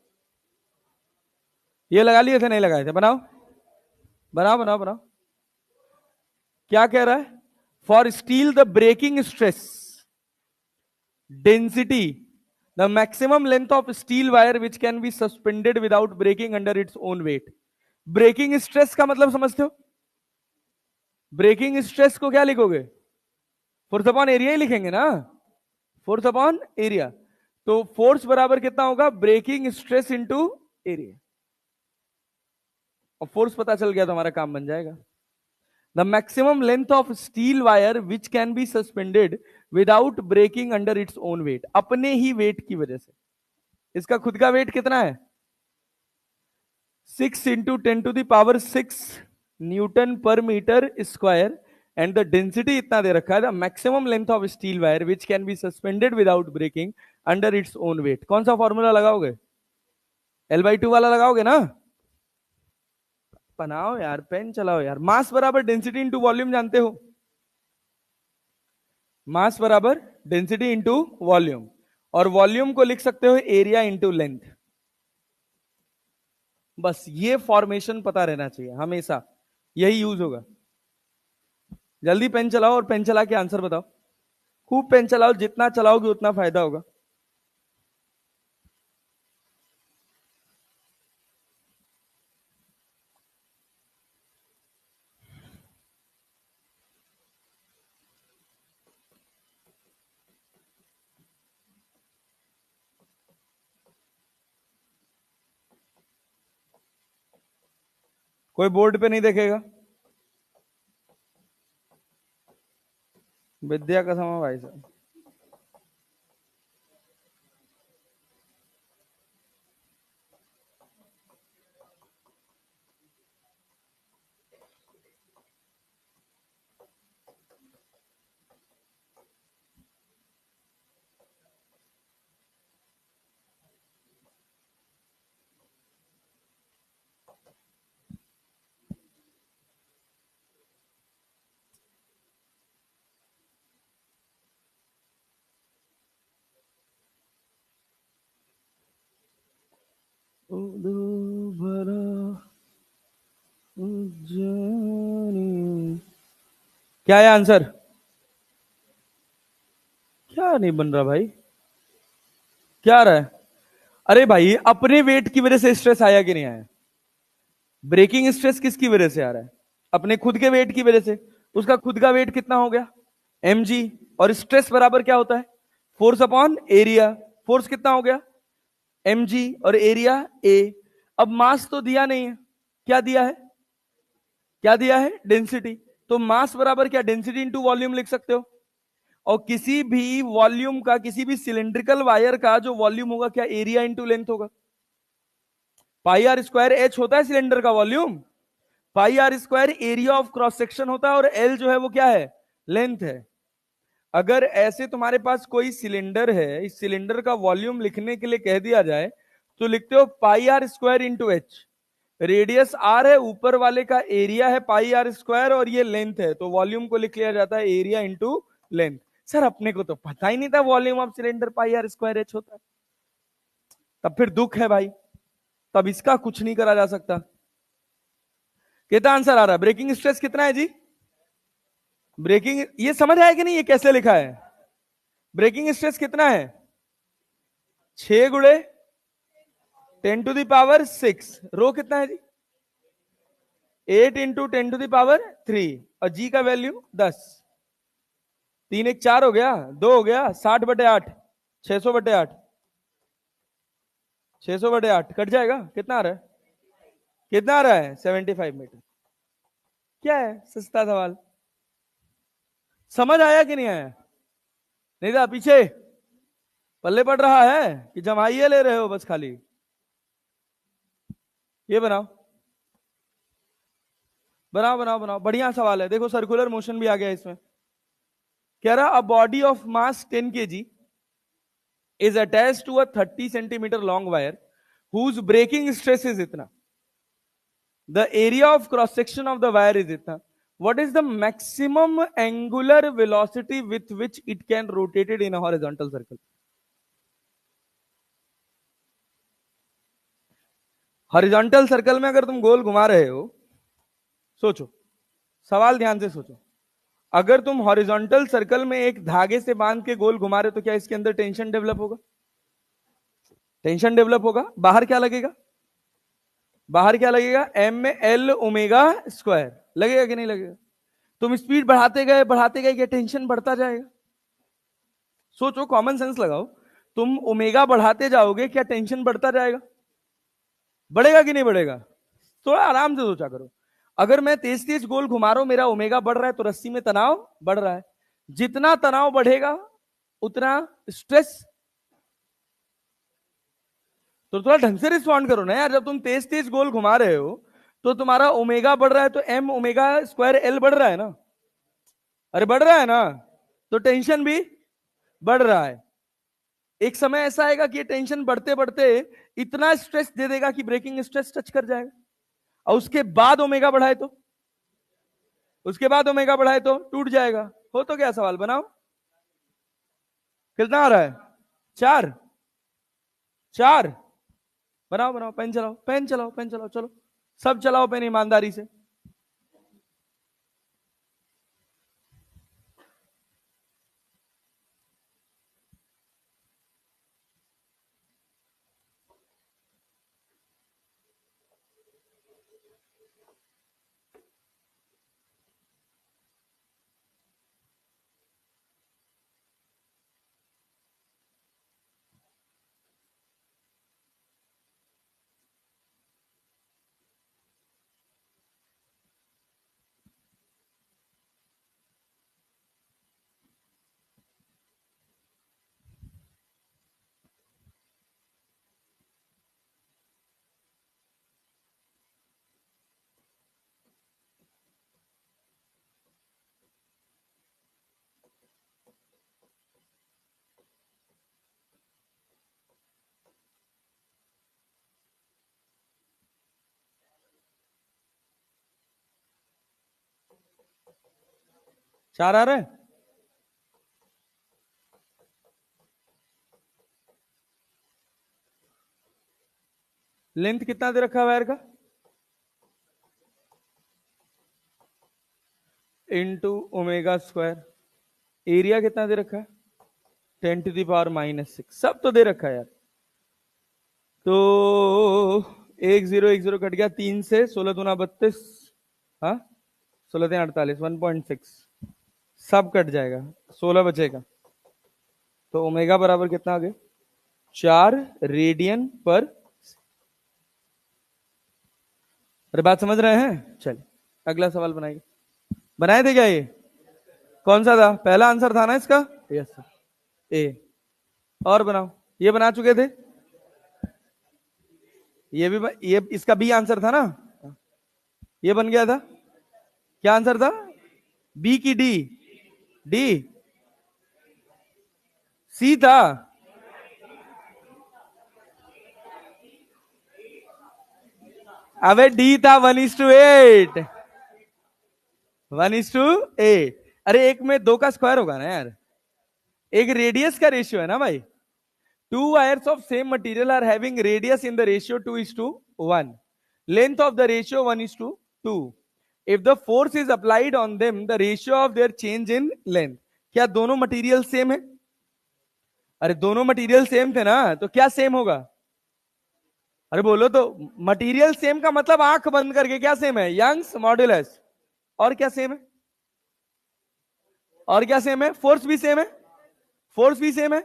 ये लगा लिए थे नहीं लगाए थे? बनाओ बनाओ बनाओ बनाओ। क्या कह रहा है? For steel the breaking stress density, the maximum length of steel wire which can be suspended without breaking under its own weight. Breaking stress का मतलब समझते हो? ब्रेकिंग स्ट्रेस को क्या लिखोगे? फोर्स अपॉन एरिया ही लिखेंगे ना? Force upon area. तो फोर्स बराबर कितना होगा? Breaking stress into area. और फोर्स पता चल गया तो हमारा काम बन जाएगा। The maximum length of steel wire which can be suspended without breaking under its own weight, अपने ही वेट की वजह से। इसका खुद का वेट कितना है? 6 × 10⁶ न्यूटन पर metre square. And the density इतना दे रखा है, the maximum length of steel wire which can be suspended without breaking under its own weight. कौन सा फॉर्मूला लगाओगे? L/2 वाला लगाओगे ना? बनाओ यार, पेन चलाओ यार। मास बराबर डेंसिटी इंटू वॉल्यूम जानते हो? मास बराबर डेंसिटी इंटू वॉल्यूम। और वॉल्यूम को लिख सकते हो एरिया इंटू लेंथ। बस ये फॉर्मेशन पता रहना चाहिए हमेशा, यही यूज होगा। जल्दी पेन चलाओ और पेन चला के आंसर बताओ। खूब पेन चलाओ, जितना चलाओगे उतना फायदा होगा। कोई बोर्ड पे नहीं देखेगा। विद्या का समय भाई साहब। क्या है आंसर? क्या नहीं बन रहा भाई? क्या आ रहा है? अरे भाई, अपने वेट की वजह से स्ट्रेस आया कि नहीं आया? ब्रेकिंग स्ट्रेस किसकी वजह से आ रहा है? अपने खुद के वेट की वजह से। उसका खुद का वेट कितना हो गया? mg। और स्ट्रेस बराबर क्या होता है? Force upon area. फोर्स कितना हो गया? mg। और एरिया a। अब मास तो दिया नहीं है। क्या दिया है? क्या दिया है? डेंसिटी। तो मास बराबर क्या, डेंसिटी इंटू वॉल्यूम लिख सकते हो। और किसी भी वॉल्यूम का, किसी भी सिलेंड्रिकल वायर का जो वॉल्यूम होगा, क्या एरिया इंटू लेंथ होगा। पाई आर स्क्वायर एच होता है सिलेंडर का volume. Pi are square area of cross section होता है, और एल जो है वो क्या है? लेंथ है। अगर ऐसे तुम्हारे पास कोई सिलेंडर है, इस सिलेंडर का वॉल्यूम लिखने के लिए कह दिया जाए, तो लिखते हो pi are square into h. Radius r है, ऊपर वाले का एरिया है पाई आर स्क्वायर, और ये लेंथ है, तो वॉल्यूम को लिख लिया जाता है एरिया इंटू लेंथ। सर अपने को तो पता ही नहीं था volume of cylinder pi are square H होता है। तब फिर दुख है भाई, तब इसका कुछ नहीं करा जा सकता। कितना आंसर आ रहा है? ब्रेकिंग स्ट्रेस कितना है जी? ब्रेकिंग, ये समझ आया कि नहीं, ये कैसे लिखा है? ब्रेकिंग स्ट्रेस कितना है? 6 × 10⁻⁶। रो कितना है जी? 8 × 10⁻³ और जी का वैल्यू 10। 3 1 4 हो गया, 2 हो गया, 60/8। 600/8। 600/8 कट जाएगा, कितना आ रहा है? कितना आ रहा है? 75 मीटर। क्या है, सस्ता सवाल। समझ आया कि नहीं आया? नहीं था पीछे पल्ले पड़ रहा है कि जमाइए ले रहे हो बस खाली? ये बनाओ, बनाओ बनाओ बनाओ, बढ़िया सवाल है। देखो सर्कुलर मोशन भी आ गया इसमें। कह रहा, a body of mass 10 kg is attached to a 30 cm long wire whose breaking stress is इतना, the area of cross section of the wire is इतना, what is the maximum angular velocity with which it can rotate it in a horizontal circle? Horizontal circle में अगर तुम गोल घुमा रहे हो, सोचो, सवाल ध्यान से सोचो। अगर तुम हॉरिजॉन्टल सर्कल में एक धागे से बांध के गोल घुमा रहे हो, तो क्या इसके अंदर टेंशन डेवलप होगा? टेंशन डेवलप होगा। बाहर क्या लगेगा? बाहर क्या लगेगा? ml⍵² लगेगा कि नहीं लगेगा? तुम स्पीड बढ़ाते गए, क्या टेंशन बढ़ता जाएगा? सोचो, कॉमन सेंस लगाओ। तुम ओमेगा बढ़ाते जाओगे, क्या टेंशन बढ़ता जाएगा? बढ़ेगा कि नहीं बढ़ेगा? थोड़ा आराम से सोचा करो। अगर मैं तेज तेज गोल घुमा रहा हूं, मेरा ओमेगा बढ़ रहा है, तो रस्सी में तनाव बढ़ रहा है। जितना तनाव बढ़ेगा उतना स्ट्रेस। तो थोड़ा ढंग से रिस्पॉन्ड करो ना यार। जब तुम तेज तेज गोल घुमा रहे हो, तो तुम्हारा ओमेगा बढ़ रहा है, तो m⍵² बढ़ रहा है ना? अरे बढ़ रहा है ना? तो टेंशन भी बढ़ रहा है। एक समय ऐसा आएगा कि ये टेंशन बढ़ते बढ़ते इतना स्ट्रेस दे देगा कि ब्रेकिंग स्ट्रेस टच कर जाएगा। और उसके बाद ओमेगा बढ़ाए तो, उसके बाद ओमेगा बढ़ाए तो टूट जाएगा। हो तो क्या, सवाल बनाओ। कितना आ रहा है? 4। 4 बनाओ बनाओ, पेन चलाओ, पेन चलाओ, पेन चलाओ, चलो सब चलाओ पेन ईमानदारी से। 4 आ रहा है? लेंथ कितना दे रखा है वायर का? Into omega square. एरिया कितना दे रखा है? 10⁻⁻6। सब तो दे रखा है यार। तो 1 0 1 0 कट गया, 3 से 16 दूना 32, हाँ 16 3 48, 1.6 सब कट जाएगा, 16 बचेगा। तो ओमेगा बराबर कितना आ गया? 4 रेडियन पर। अरे बात समझ रहे हैं? चलिए अगला सवाल बनाइए। बनाए थे क्या ये? कौन सा था? पहला आंसर था ना इसका? यस सर, ए। और बनाओ। ये बना चुके थे? ये भी ये इसका बी आंसर था ना? ये बन गया था। क्या आंसर था? बी की डी? डी? सी था। अबे डी था, 1:8। 1:8। अरे एक में 2 का स्क्वायर होगा ना यार। एक रेडियस का रेशियो है ना भाई। 2 wires of same material are having radius in the ratio 2:1. Length of the ratio 1:2. If the force is applied on them, the ratio of their change in length. क्या दोनों मटेरियल सेम है? अरे दोनों मटेरियल सेम थे ना, तो क्या सेम होगा? अरे बोलो तो। मटेरियल सेम का मतलब आंख बंद करके क्या सेम है? Young's modulus. और क्या सेम है? और क्या सेम है? फोर्स भी सेम है। फोर्स भी सेम है।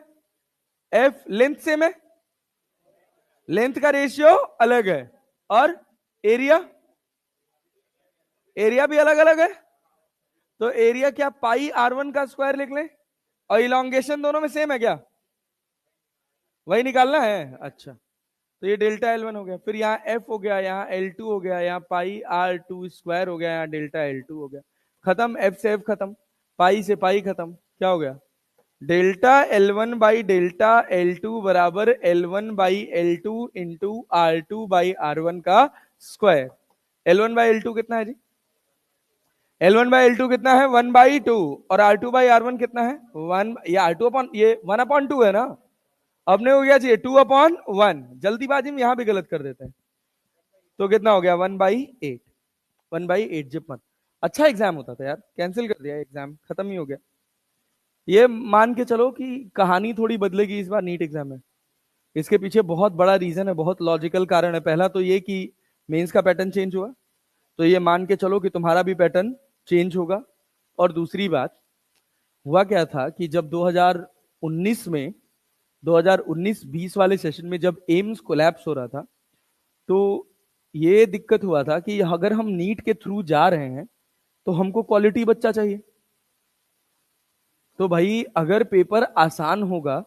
एफ लेंथ सेम है। लेंथ का रेशियो अलग है। और एरिया? एरिया भी अलग अलग है। तो एरिया क्या पाई R1 का स्क्वायर लिख लें? और इलोंगेशन दोनों में सेम है क्या? वही निकालना है। अच्छा, तो ये डेल्टा L1 हो गया, फिर यहाँ F हो गया, यहाँ L2 हो गया, यहाँ पाई R2 स्क्वायर हो गया, यहाँ डेल्टा L2 हो गया। खत्म, F से F खत्म, पाई से पाई खत्म। क्या हो गया? Delta L1 by delta L2 बराबर L1 by L2 into R2 by R1 का स्क्वायर। L1 बाई L2 कितना है जी? L1 बाई L2 कितना है? 1/2। और R2 बाई R1 कितना है? 1। ये R2 अपॉन ये 1/2 है ना। अब नहीं हो गया चाहिए 2/1। जल्दीबाजी में यहां भी गलत कर देते हैं। तो कितना हो गया? 1/8। 1/8 जिप मत। अच्छा एग्जाम होता था यार, कैंसिल कर दिया एग्जाम, खत्म ही हो गया। ये मान के चलो कि कहानी थोड़ी बदलेगी इस बार नीट एग्जाम में। इसके पीछे बहुत बड़ा रीजन है, बहुत लॉजिकल कारण है। पहला तो ये कि मेंस का पैटर्न चेंज हुआ, तो ये मान के चलो कि तुम्हारा भी पैटर्न चेंज होगा। और दूसरी बात, हुआ क्या था कि जब 2019 में 2019-20 वाले सेशन में जब एम्स कोलैप्स हो रहा था, तो ये दिक्कत हुआ था कि अगर हम नीट के थ्रू जा रहे हैं तो हमको क्वालिटी बच्चा चाहिए। तो भाई अगर पेपर आसान होगा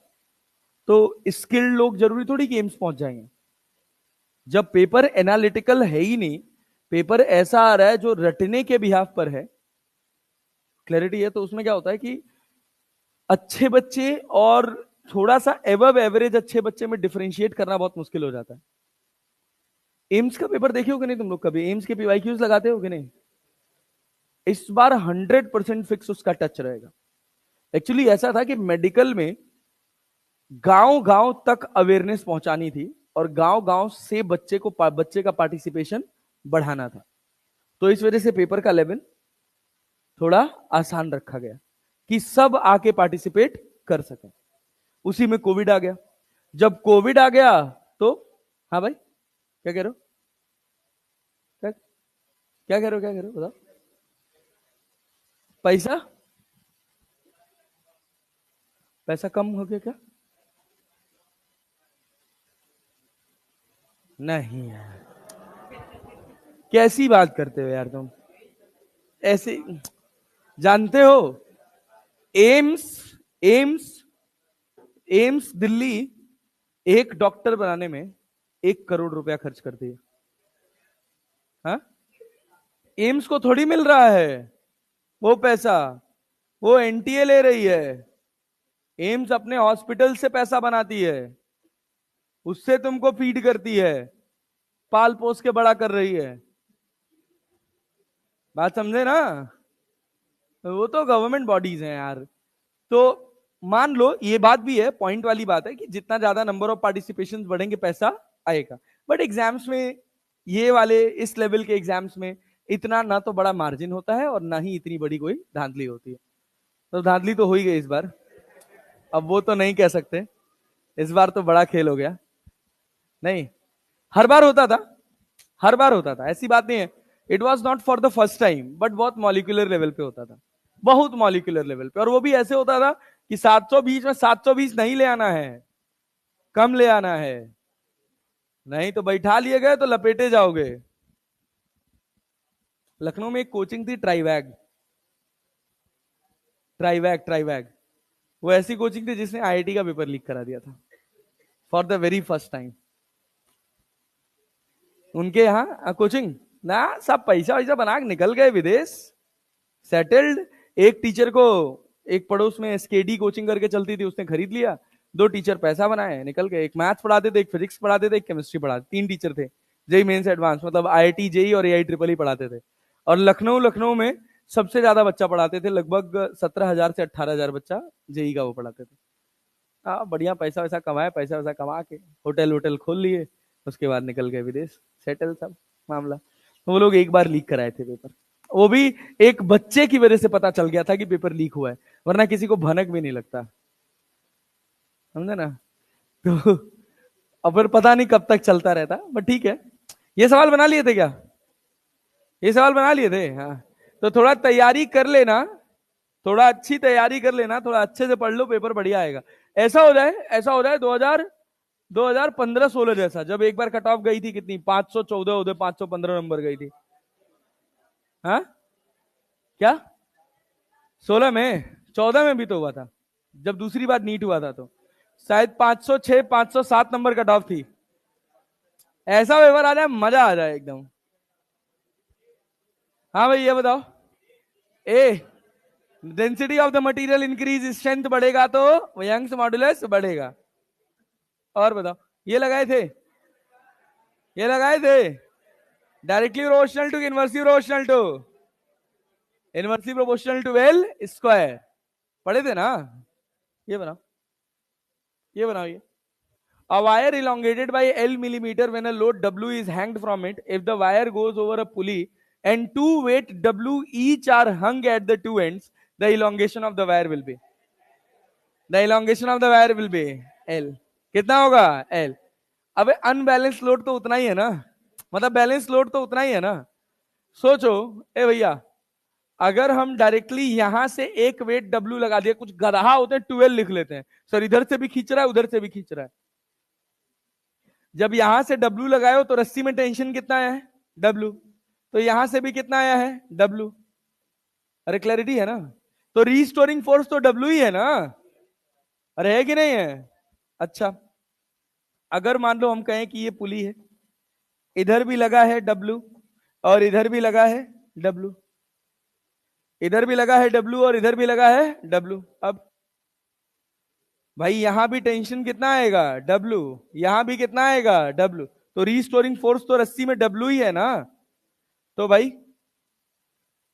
तो स्किल्ड लोग जरूरी थोड़ी कि एम्स पहुंच जाएंगे। जब पेपर एनालिटिकल है ही नहीं, पेपर ऐसा आ रहा है जो रटने के बिहाफ पर है, क्लैरिटी है, तो उसमें क्या होता है कि अच्छे बच्चे और थोड़ा सा एबव एवरेज अच्छे बच्चे में डिफरेंशिएट करना बहुत मुश्किल हो जाता है। एम्स का पेपर देखे हो कि नहीं तुम लोग? कभी एम्स के पीवाईक्यूज लगाते हो कि नहीं? इस बार 100% फिक्स उसका टच रहेगा। एक्चुअली ऐसा था कि मेडिकल में गांव गांव तक अवेयरनेस पहुंचानी थी और गांव गांव से बच्चे का पार्टिसिपेशन बढ़ाना था। तो इस वजह से पेपर का लेवल थोड़ा आसान रखा गया कि सब आके पार्टिसिपेट कर सके। उसी में कोविड आ गया। जब कोविड आ गया तो, हाँ भाई क्या कह रहे हो? क्या क्या कह रहे हो? क्या कह रहे हो बताओ? पैसा? पैसा कम हो गया क्या? नहीं यार, कैसी बात करते हो यार तुम? ऐसे जानते हो एम्स एम्स एम्स दिल्ली एक डॉक्टर बनाने में 1 करोड़ रुपया खर्च करती है। हाँ, एम्स को थोड़ी मिल रहा है वो पैसा, वो एनटीए ले रही है। एम्स अपने हॉस्पिटल से पैसा बनाती है, उससे तुमको फीड करती है, पाल पोस के बड़ा कर रही है। बात समझे ना? वो तो गवर्नमेंट बॉडीज हैं यार। तो मान लो ये बात भी है, पॉइंट वाली बात है कि जितना ज्यादा नंबर ऑफ पार्टिसिपेशन बढ़ेंगे पैसा आएगा। बट एग्जाम्स में, ये वाले इस लेवल के एग्जाम्स में इतना ना तो बड़ा मार्जिन होता है और ना ही इतनी बड़ी कोई धांधली होती है। तो धांधली तो हो ही गई इस बार, अब वो तो नहीं कह सकते। इस बार तो बड़ा खेल हो गया। नहीं, हर बार होता था, हर बार होता था, ऐसी बात नहीं है। It was not for the first time, but बहुत मॉलिक्यूलर लेवल पे होता था, बहुत मॉलिक्यूलर लेवल पे। और वो भी ऐसे होता था कि 720 में 720 नहीं ले आना है, कम ले आना है, नहीं तो बैठा लिए गए तो लपेटे जाओगे। लखनऊ में एक कोचिंग थी, ट्राईवैग, ट्राईवैग ट्राईवैग। वो ऐसी कोचिंग थी जिसने आईआईटी का पेपर लीक करा दिया था for the very first time. उनके यहाँ कोचिंग ना, सब पैसा वैसा बना के निकल गए विदेश, सेटल्ड। एक टीचर को, एक पड़ोस में एसकेडी कोचिंग करके चलती थी, उसने खरीद लिया। दो टीचर पैसा बनाए निकल गए, एक मैथ्स पढ़ाते थे, एक फिजिक्स पढ़ाते थे, एक केमिस्ट्री पढ़ाते, तीन टीचर थे। जेई मेंस एडवांस, मतलब आईआईटी जेई और एआई ट्रिपल ही पढ़ाते थे। और लखनऊ लखनऊ में सबसे ज्यादा बच्चा पढ़ाते थे, लगभग 17,000 से 18,000 बच्चा जेई का वो पढ़ाते थे। हाँ, बढ़िया पैसा वैसा कमाए, पैसा वैसा कमा के होटल वोटल खोल लिए, उसके बाद निकल गए विदेश, सेटल सब मामला। तो वो लोग एक बार लीक कराए थे पेपर, वो भी एक बच्चे की वजह से पता चल गया था कि पेपर लीक हुआ है, वरना किसी को भनक भी नहीं लगता, समझे ना। तो अब फिर पता नहीं कब तक चलता रहता, बट ठीक है। ये सवाल बना लिए थे क्या? ये सवाल बना लिए थे, हाँ। तो थोड़ा तैयारी कर लेना, थोड़ा अच्छी तैयारी कर लेना, थोड़ा अच्छे से पढ़ लो, पेपर बढ़िया आएगा। ऐसा हो जाए, ऐसा हो जाए 2015-16 जैसा, जब एक बार कट ऑफ गई थी कितनी, 514 उधर 515 नंबर गई थी। हाँ, क्या? 16 में, 14 में भी तो हुआ था, जब दूसरी बार नीट हुआ था तो शायद 506 507 नंबर कट ऑफ थी। ऐसा पेपर आ जाए, मजा आ जाए एकदम। हाँ भाई, ये बताओ। ए, density of the material increase, strength बढ़ेगा तो यंग्स मॉडुलस बढ़ेगा। और बताओ, ये लगाए थे, ये लगाए थे। Directly proportional to inversely proportional to, inversely proportional to L square, पढ़े थे ना। ये बनाओ, ये बनाओ ये। A wire elongated by L millimeter when a load W is hanged from it. If the wire goes over a pulley and two weight W each are hung at the two ends, the elongation of the wire will be. The elongation of the wire will be L. कितना होगा? L. अबे अनबैलेंस लोड तो उतना ही है ना, मतलब बैलेंस लोड तो उतना ही है ना। सोचो, ए भैया, अगर हम डायरेक्टली यहां से एक वेट W लगा दिया, कुछ गधा होते हैं 12 लिख लेते हैं, सर इधर से भी खींच रहा है उधर से भी खींच रहा है। जब यहां से W लगाए हो तो रस्सी में टेंशन कितना आया है? W। तो यहां से भी कितना आया है? W। अरे क्लैरिटी है ना। तो रीस्टोरिंग फोर्स तो W ही है ना। अरे है कि नहीं है? अच्छा, अगर मान लो हम कहें कि ये पुली है, इधर भी लगा है W और इधर भी लगा है W, इधर भी लगा है W और इधर भी लगा है W। अब भाई यहां भी टेंशन कितना आएगा? W। यहां भी कितना आएगा? W। तो रीस्टोरिंग फोर्स तो रस्सी में W ही है ना। तो भाई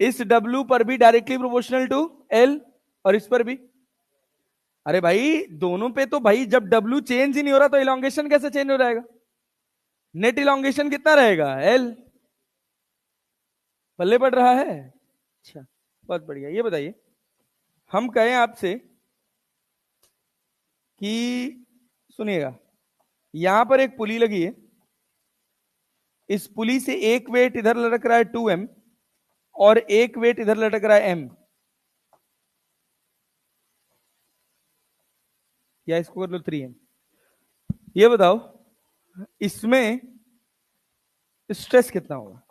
इस W पर भी डायरेक्टली प्रोपोर्शनल टू L, और इस पर भी। अरे भाई दोनों पे तो भाई जब W चेंज ही नहीं हो रहा तो इलोंगेशन कैसे चेंज हो जाएगा? नेट इलोंगेशन कितना रहेगा? L। पल्ले पड़ रहा है? अच्छा, बहुत बढ़िया। ये बताइए, हम कहें आपसे कि सुनिएगा, यहां पर एक पुली लगी है, इस पुली से एक वेट इधर लटक रहा है 2m और एक वेट इधर लटक रहा है m, या इसको कर लो 3m। ये बताओ इसमें स्ट्रेस कितना होगा?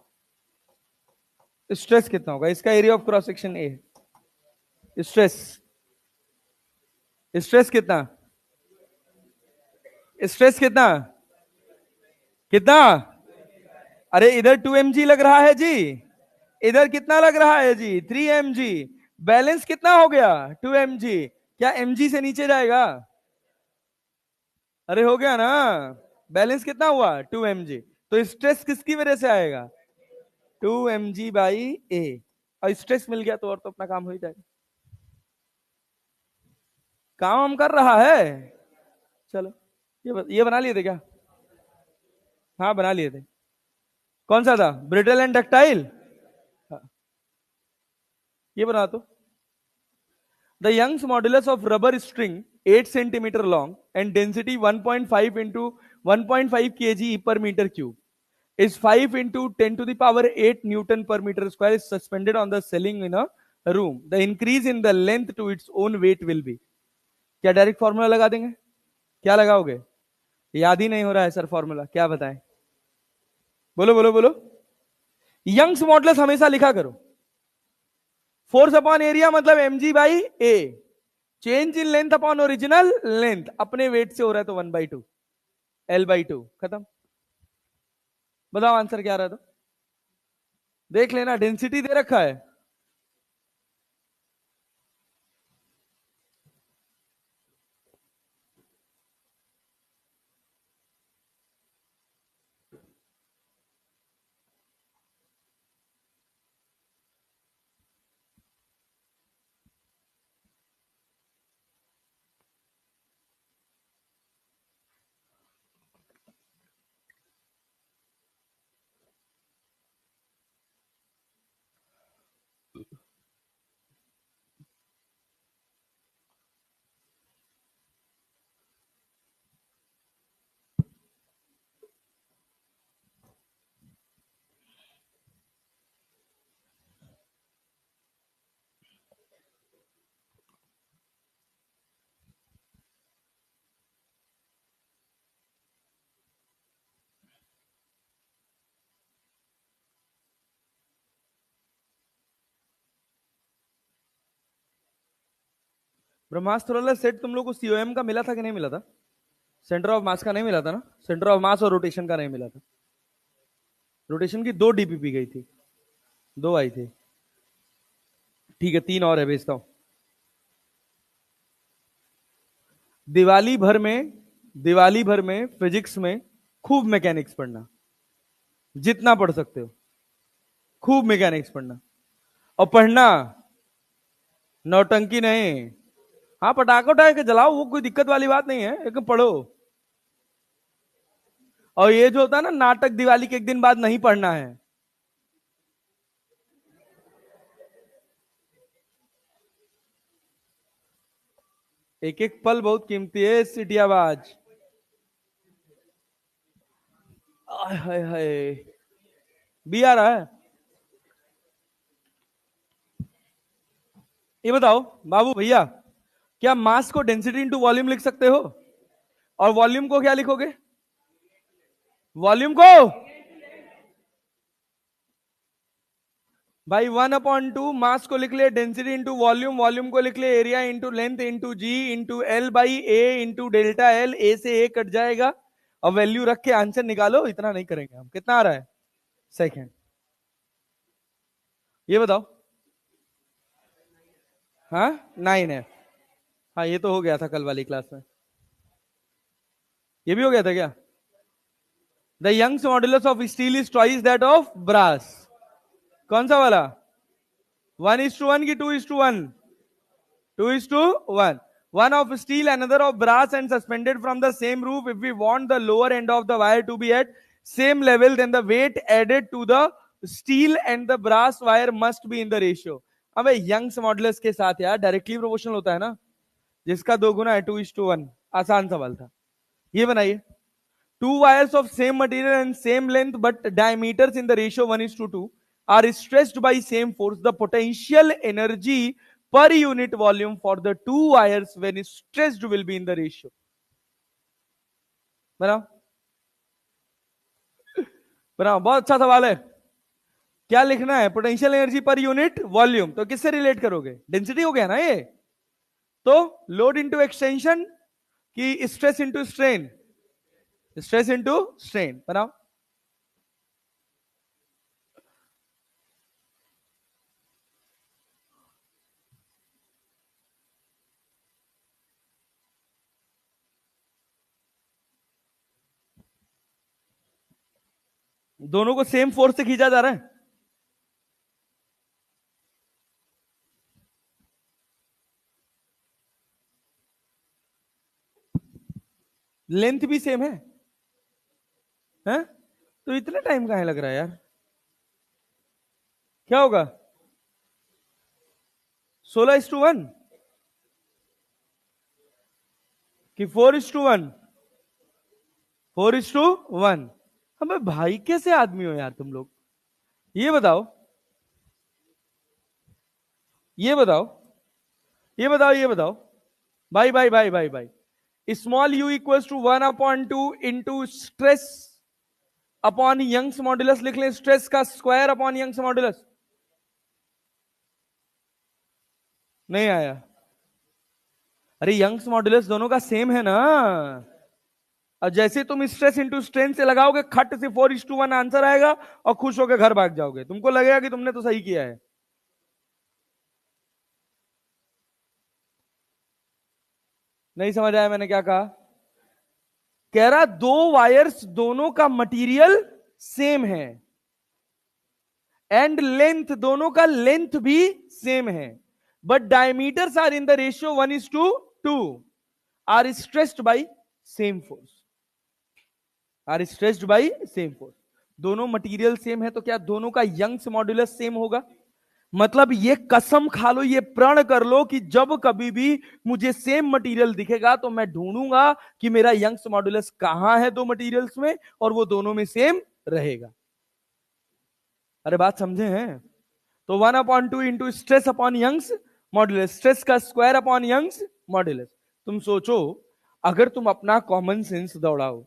स्ट्रेस कितना होगा? इसका area of cross section A है। स्ट्रेस, स्ट्रेस कितना? स्ट्रेस कितना? कितना? अरे इधर 2mg लग रहा है जी, इधर कितना लग रहा है जी? 3mg। बैलेंस कितना हो गया? 2mg। क्या mg से नीचे जाएगा? अरे हो गया ना, बैलेंस कितना हुआ? 2mg। तो स्ट्रेस किसकी वजह से आएगा? 2mg बाई ए। और स्ट्रेस मिल गया तो और तो अपना काम हो ही जाएगा। काम हम कर रहा है। चलो, ये बना लिए थे क्या? हाँ बना लिए थे। कौन सा था? Brittle and ductile. हाँ, ये बना तो। The Young's modulus of rubber string 8 centimetre long and density 1.5 into 1.5 kg per meter cube is 5 into 10 to the power 8 Newton per meter square is suspended on the ceiling in a room. The increase in the length to its own weight will be. क्या डायरेक्ट फॉर्मूला लगा देंगे? क्या लगाओगे? याद ही नहीं हो रहा है सर फॉर्मूला, क्या बताएं? बोलो बोलो बोलो। यंग्स मॉडुलस हमेशा लिखा करो। फोर्स अपॉन एरिया मतलब mg/a। Change in length upon original length, अपने वेट से हो रहा है तो 1/2 L/2 खत्म। बताओ आंसर क्या रहा था? देख लेना, डेंसिटी दे रखा है। ब्रह्मास्त्र वाला सेट तुम लोग को सीओएम का मिला था कि नहीं मिला था? सेंटर ऑफ मास का नहीं मिला था ना? सेंटर ऑफ मास और रोटेशन का नहीं मिला था। रोटेशन की 2 डीपीपी गई थी, 2 आई थी। ठीक है, 3 और है, भेजता हूं। दिवाली भर में फिजिक्स में खूब मैकेनिक्स पढ़ना, जितना पढ़ सकते हो खूब मैकेनिक्स पढ़ना। और पढ़ना, नौटंकी नहीं। हाँ पटाखा उठा के जलाओ, वो कोई दिक्कत वाली बात नहीं है, लेकिन पढ़ो। और ये जो होता है ना नाटक, दिवाली के एक दिन बाद नहीं पढ़ना है। एक एक पल बहुत कीमती है सिटियाबाज। हाय हाय, बी आ रहा है। ये बताओ बाबू भैया, क्या मास को डेंसिटी इंटू वॉल्यूम लिख सकते हो? और वॉल्यूम को क्या लिखोगे? वॉल्यूम को भाई 1/2 मास को लिख ले डेंसिटी इंटू वॉल्यूम, वॉल्यूम को लिख ले area into length into g into L/A into delta l. A से ए कट जाएगा और वैल्यू रख के आंसर निकालो। इतना नहीं करेंगे हम। कितना आ रहा है? सेकेंड। ये बताओ। हाँ 9 है। हाँ ये तो हो गया था कल वाली क्लास में। ये भी हो गया था क्या? The Young's modulus of steel is twice that of brass. कौन सा वाला? 1:1 की 2:1? 2:1. One of steel, another of brass, and suspended from the same roof. If we want the lower end of the wire to be at same level, then the weight added to the steel and the brass wire must be in the ratio. अबे यंग्स मॉडुलस के साथ यार डायरेक्टली प्रोपोर्शनल होता है ना, जिसका 2 गुना है 2:1। आसान सवाल था। ये बनाइए। Two wires of same material and same length but diameters in the ratio 1:2 are stressed by same force. The potential energy per unit volume for the two wires when stressed will be in the ratio. बनाओ बनाओ, बहुत अच्छा सवाल है। क्या लिखना है? Potential energy per unit volume. तो किससे रिलेट करोगे? डेंसिटी हो गया ना ये। तो लोड इंटू एक्सटेंशन की stress into strain, stress into strain. बनाओ। दोनों को सेम फोर्स से खींचा जा रहा है। लेंथ भी सेम है? तो इतना टाइम कहाँ लग रहा है यार? क्या होगा? 16:1 कि 4:1? 4:1। हमें भाई कैसे आदमी हो यार तुम लोग? ये बताओ, ये बताओ, ये बताओ, ये बताओ। भाई भाई भाई भाई भाई, small U equals to 1/2 into stress upon Young's modulus लिख लें, स्ट्रेस का स्क्वायर अपॉन यंग्स मॉड्यूलस। नहीं आया? अरे यंग्स मॉड्यूलस दोनों का सेम है ना। और जैसे तुम स्ट्रेस इंटू स्ट्रेन से लगाओगे, खट से 4:1 आंसर आएगा और खुश होकर घर भाग जाओगे, तुमको लगेगा कि तुमने तो सही किया है। नहीं समझ आया मैंने क्या कहा? कह रहा दो वायर्स दोनों का मटेरियल सेम है एंड लेंथ दोनों का लेंथ भी सेम है, but diameters are in the ratio 1:2, are stressed by same force, are stressed by same force. दोनों मटेरियल सेम है तो क्या दोनों का यंग्स मॉड्यूलस सेम होगा? मतलब ये कसम खा लो, ये प्रण कर लो कि जब कभी भी मुझे सेम मटेरियल दिखेगा तो मैं ढूंढूंगा कि मेरा यंग्स मॉड्यूलस कहां है दो मटेरियल्स में, और वो दोनों में सेम रहेगा। अरे बात समझे हैं? तो 1/2 into stress upon Young's modulus, stress का स्क्वायर अपॉन यंग्स मॉड्यूलस। तुम सोचो, अगर तुम अपना कॉमन सेंस दौड़ाओ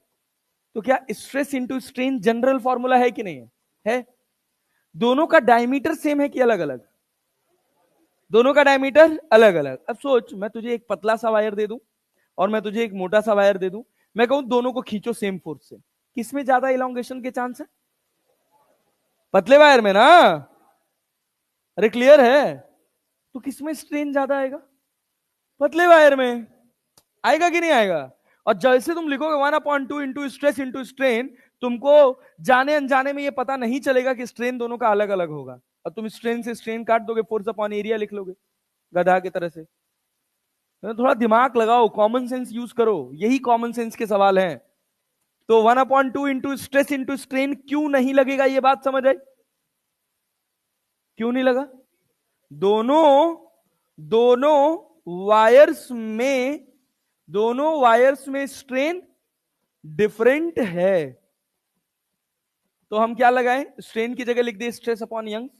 तो क्या stress into strain general formula है कि नहीं है? दोनों का डायमीटर सेम है कि अलग अलग? दोनों का डायमीटर अलग अलग। अब सोच, मैं तुझे एक पतला सा वायर दे दूं और मैं तुझे एक मोटा सा वायर दे दूं, मैं कहूं दोनों को खींचो सेम फोर्स से, किसमें ज्यादा इलांगेशन के चांस है? पतले वायर में ना। अरे क्लियर है? तो किसमें स्ट्रेन ज्यादा आएगा? पतले वायर में। आएगा कि नहीं आएगा? और जैसे तुम लिखोगे 1/2 इंटू स्ट्रेस इंटू स्ट्रेन, तुमको जाने अनजाने में ये पता नहीं चलेगा कि स्ट्रेन दोनों का अलग अलग होगा, और तुम स्ट्रेन से स्ट्रेन काट दोगे, फोर्स अपॉन एरिया लिख लोगे गधा की तरह से। तो थोड़ा दिमाग लगाओ, कॉमन सेंस यूज करो, यही कॉमन सेंस के सवाल हैं। तो 1/2 इंटू स्ट्रेस इंटू स्ट्रेन क्यों नहीं लगेगा, ये बात समझ आई? क्यों नहीं लगा? दोनों दोनों वायर्स में दोनों वायर्स में स्ट्रेन डिफरेंट है, तो हम क्या लगाएं? स्ट्रेन की जगह लिख दे stress upon Young's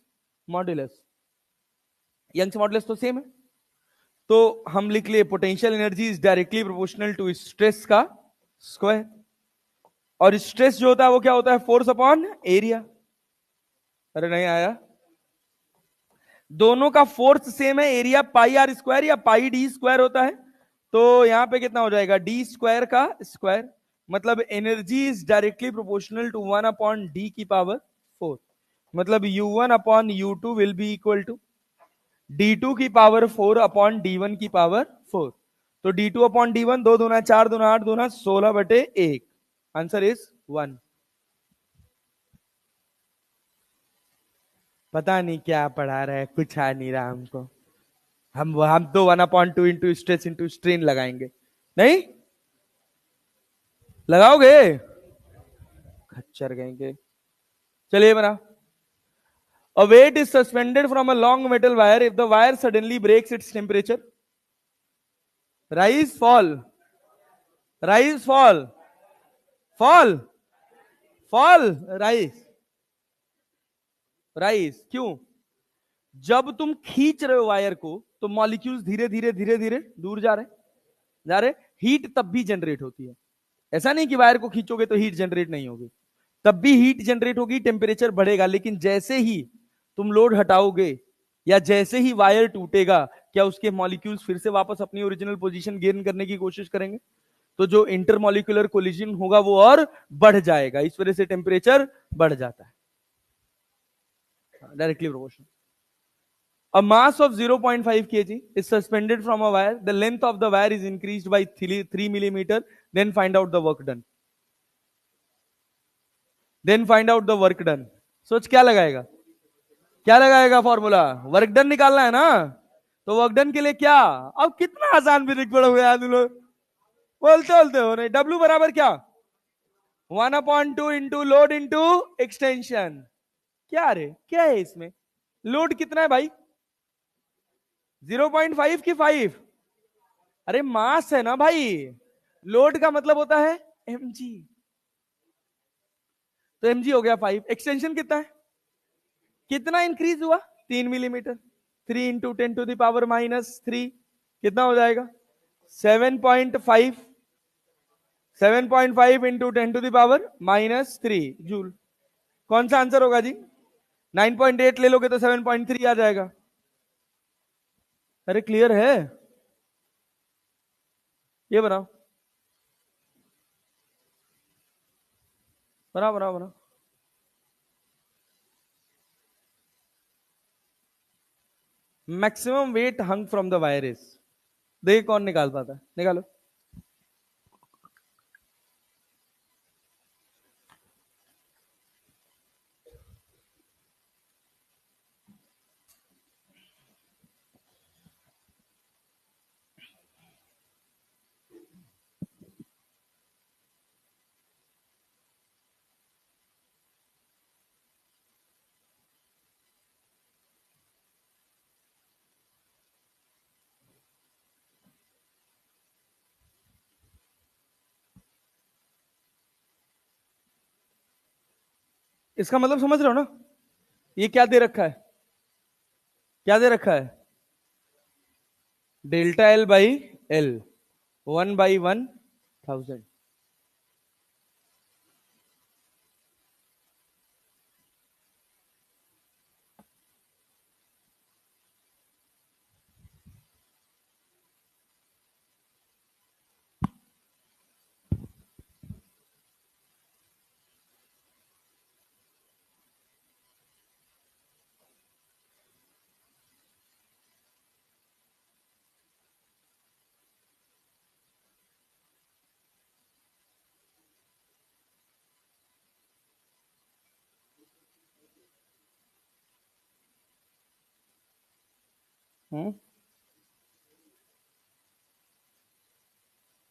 modulus. Young's modulus तो सेम है, तो हम लिख लिए potential energy is directly proportional to stress का स्क्वायर, और स्ट्रेस जो होता है वो क्या होता है? Force upon area. अरे नहीं आया? दोनों का फोर्स सेम है, एरिया पाई आर स्क्वायर या पाई डी स्क्वायर होता है, तो यहां पे कितना हो जाएगा? डी स्क्वायर का स्क्वायर। मतलब energy is directly proportional to 1/d⁴, मतलब U1/U2 will be equal to D2⁴/D1⁴। तो D2/D1 2 दूना 4 दूना 8 दूना 16/1। Answer is 1। पता नहीं क्या पढ़ा रहा है, कुछ आ नहीं रहा हमको। हम तो 1/2 इंटू स्ट्रेस इंटू स्ट्रेन लगाएंगे। नहीं लगाओगे? खच्चर कहेंगे। चलिए बना, a weight is suspended from a long metal wire, if the wire suddenly breaks its temperature, rise fall, rise fall, fall, fall, rise, rise। क्यों? जब तुम खींच रहे हो वायर को तो मॉलिक्यूल्स धीरे धीरे धीरे धीरे दूर जा रहे, हीट तब भी जनरेट होती है। ऐसा नहीं कि वायर को खींचोगे तो हीट जनरेट नहीं होगी, तब भी हीट जनरेट होगी, टेम्परेचर बढ़ेगा, लेकिन जैसे ही तुम लोड हटाओगे या जैसे ही वायर टूटेगा, क्या उसके मॉलिक्यूल्स फिर से वापस अपनी ओरिजिनल पोजीशन गेन करने की कोशिश करेंगे? तो जो इंटरमॉलिक्यूलर कोलिजन होगा वो और बढ़ जाएगा, इस वजह से टेम्परेचर बढ़ जाता है, directly proportional. A mass of 0.5 kg is suspended from a wire. The length of the wire is increased by 3 millimeter. Then find out the work done. Then find out the work done. सोच क्या लगाएगा? क्या लगाएगा फॉर्मूला? वर्क डन निकालना है ना, तो वर्क डन के लिए क्या? अब कितना आसान भी लिख पड़ोगे यार तुम लोग। बोलते बोलते हो नहीं। डब्ल्यू बराबर क्या? 1/2 इंटू लोड इंटू एक्सटेंशन। क्या रे, क्या है इसमें? लोड कितना है भाई? 0.5 की 5? अरे मास है ना भाई। लोड का मतलब होता है mg। तो mg हो गया 5। एक्सटेंशन कितना है? कितना इंक्रीज हुआ? 3 मिलीमीटर। 3 × 10⁻³ कितना हो जाएगा? 7.5। 7.5 इंटू 10⁻³ जूल। कौन सा आंसर होगा जी? 9.8 ले लोगे तो 7.3 आ जाएगा। अरे क्लियर है? ये बनाओ, बनाओ बनाओ बनाओ। Maximum weight hung from the wire is. देखिए कौन निकाल पाता है, निकालो। इसका मतलब समझ रहे हो ना? ये क्या दे रखा है? क्या दे रखा है? Delta L by L, 1/1000।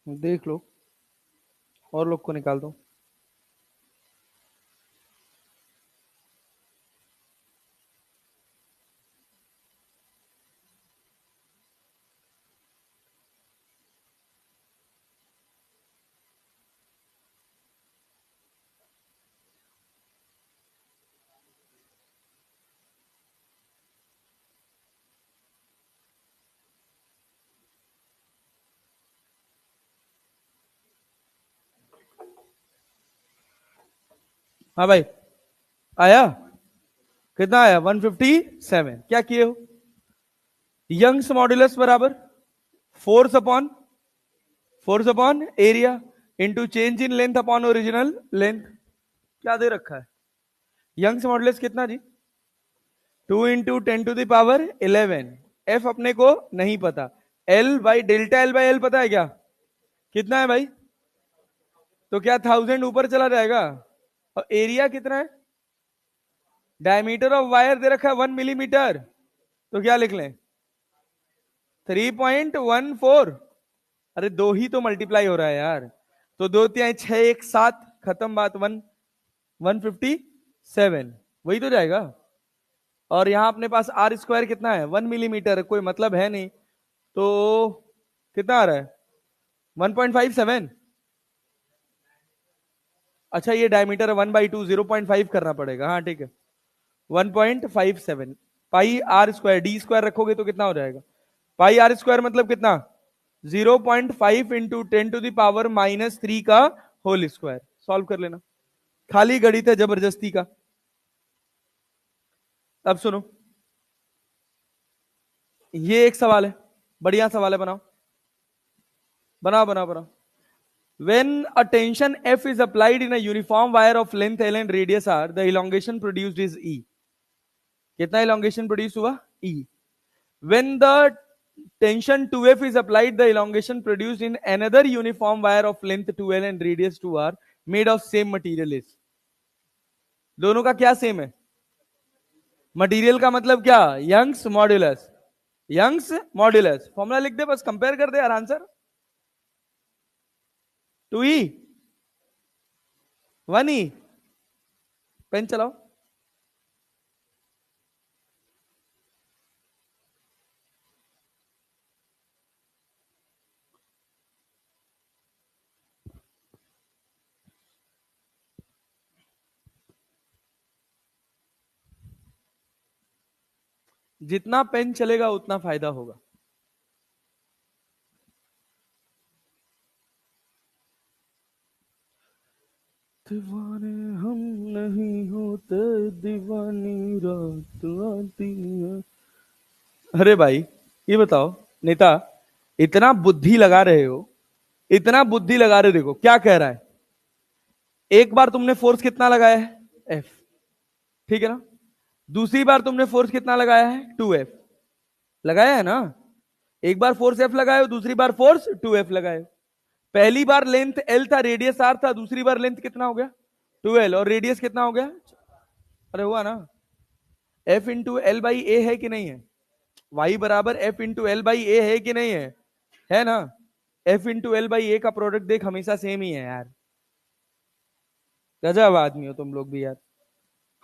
देख लो, और लोग को निकाल दो। हाँ भाई, आया? कितना आया? 157। क्या किए हो? यंग्स मॉड्यूलस बराबर force upon area into change in length upon original length. क्या दे रखा है? यंग्स मॉड्यूलस कितना जी? 2 × 10⁻11। एफ अपने को नहीं पता। L by delta L by L पता है क्या? कितना है भाई? तो क्या 1000 ऊपर चला जाएगा? और एरिया कितना है? डायमीटर ऑफ वायर दे रखा है 1 मिलीमीटर। तो क्या लिख लें? 3.14। अरे दो ही तो मल्टीप्लाई हो रहा है यार। तो 2 × 6 = 1 7। खत्म बात। 157 वही तो जाएगा। और यहां अपने पास आर स्क्वायर कितना है? 1 मिलीमीटर। कोई मतलब है नहीं। तो कितना आ रहा है? 1.57। अच्छा ये डायमीटर 1/2, 0.5 करना पड़ेगा। हाँ ठीक है, 1.57। पाई आर स्क्वायर, डी स्क्वायर रखोगे तो कितना हो जाएगा? पाई आर स्क्वायर मतलब कितना? 0.5 इंटू 10⁻³ का होल स्क्वायर। सॉल्व कर लेना, खाली गणित है जबरदस्ती का। अब सुनो, ये एक सवाल है, बढ़िया सवाल है, बनाओ बनाओ बनाओ बनाओ। When a tension F is applied in a uniform wire of length L and radius R, the elongation produced is E. कितना elongation produce हुआ? E. When the tension 2F is applied, the elongation produced in another uniform wire of length 2L and radius 2R made of same material is. दोनों का क्या सेम है? मटेरियल का मतलब क्या? Young's modulus. Young's modulus formula लिख दे, बस कंपेयर कर दे यार आंसर। 2E, 1E। पेन चलाओ। जितना पेन चलेगा उतना फायदा होगा। दीवाने हम नहीं होते, दीवानी रात आती है। अरे भाई ये बताओ नेता, इतना बुद्धि लगा रहे हो, इतना बुद्धि लगा रहे हो, देखो क्या कह रहा है। एक बार तुमने फोर्स कितना लगाया है, एफ, ठीक है ना। दूसरी बार तुमने फोर्स कितना लगाया है, 2F लगाया है ना। एक बार फोर्स एफ लगाए, दूसरी बार फोर्स 2F लगाए। पहली बार लेंथ एल था, रेडियस आर था, दूसरी बार लेंथ कितना हो गया, 2L, और रेडियस कितना हो गया, अरे हुआ ना। एफ इंटू एल बाई ए है कि नहीं है, वाई बराबर एफ इंटू एल बाई ए है कि नहीं है ना। एफ इंटू एल बाई ए का प्रोडक्ट देख हमेशा सेम ही है यार। गजब आदमी हो तुम लोग भी यार।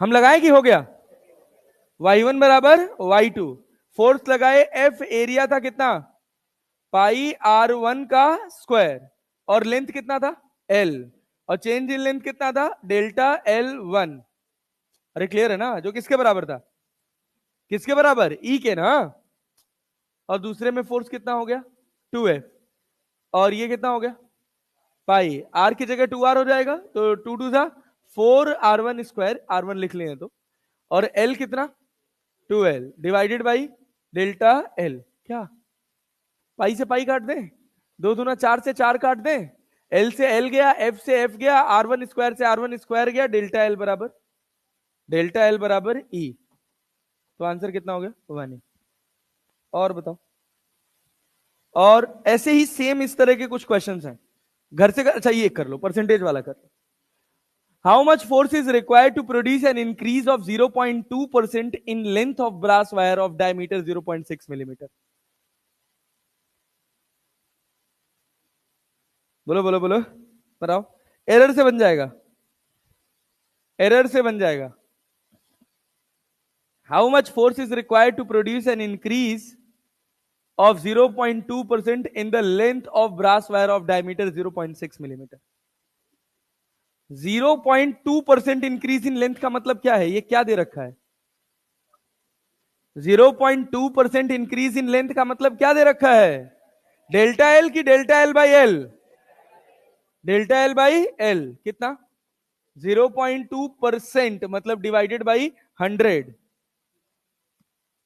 हम लगाए कि हो गया, y1 बराबर y2, फोर्स लगाए, एफ एरिया था कितना, पाई r1 का स्क्वायर, और लेंथ कितना था, l, और चेंज इन लेंथ कितना था, डेल्टा L1। अरे क्लियर है ना, जो किसके बराबर था, किसके बराबर, E के ना। और दूसरे में फोर्स कितना हो गया, 2F, और ये कितना हो गया, पाई, आर की जगह 2R हो जाएगा, तो 2 2 4R1 स्क्वायर, R1 लिख लें तो, और L कितना, 2L divided by delta L। क्या पाई से पाई काट दें, 2 दूना 4 से 4 काट दें, L से L गया, F से F गया, R1 स्क्वायर से R1 स्क्वायर गया, डेल्टा L बराबर E। तो आंसर कितना हो गया, 1E। और बताओ, और ऐसे ही सेम इस तरह के कुछ क्वेश्चंस हैं घर से अच्छा ये कर लो, परसेंटेज वाला कर लो। How much force is required to produce an increase of 0.2% in length of brass wire of diameter 0.6 millimeter? बोलो बोलो बोलो, बताओ। एरर से बन जाएगा, एरर से बन जाएगा। How much force is required to produce an increase of 0.2% in the length of brass wire of diameter 0.6 millimeter? 0.2% increase in length का मतलब क्या है, ये क्या दे रखा है, 0.2% इंक्रीज इन लेंथ का मतलब क्या दे रखा है, डेल्टा एल की delta L by L, delta L by L कितना, 0.2% मतलब डिवाइडेड बाई 100,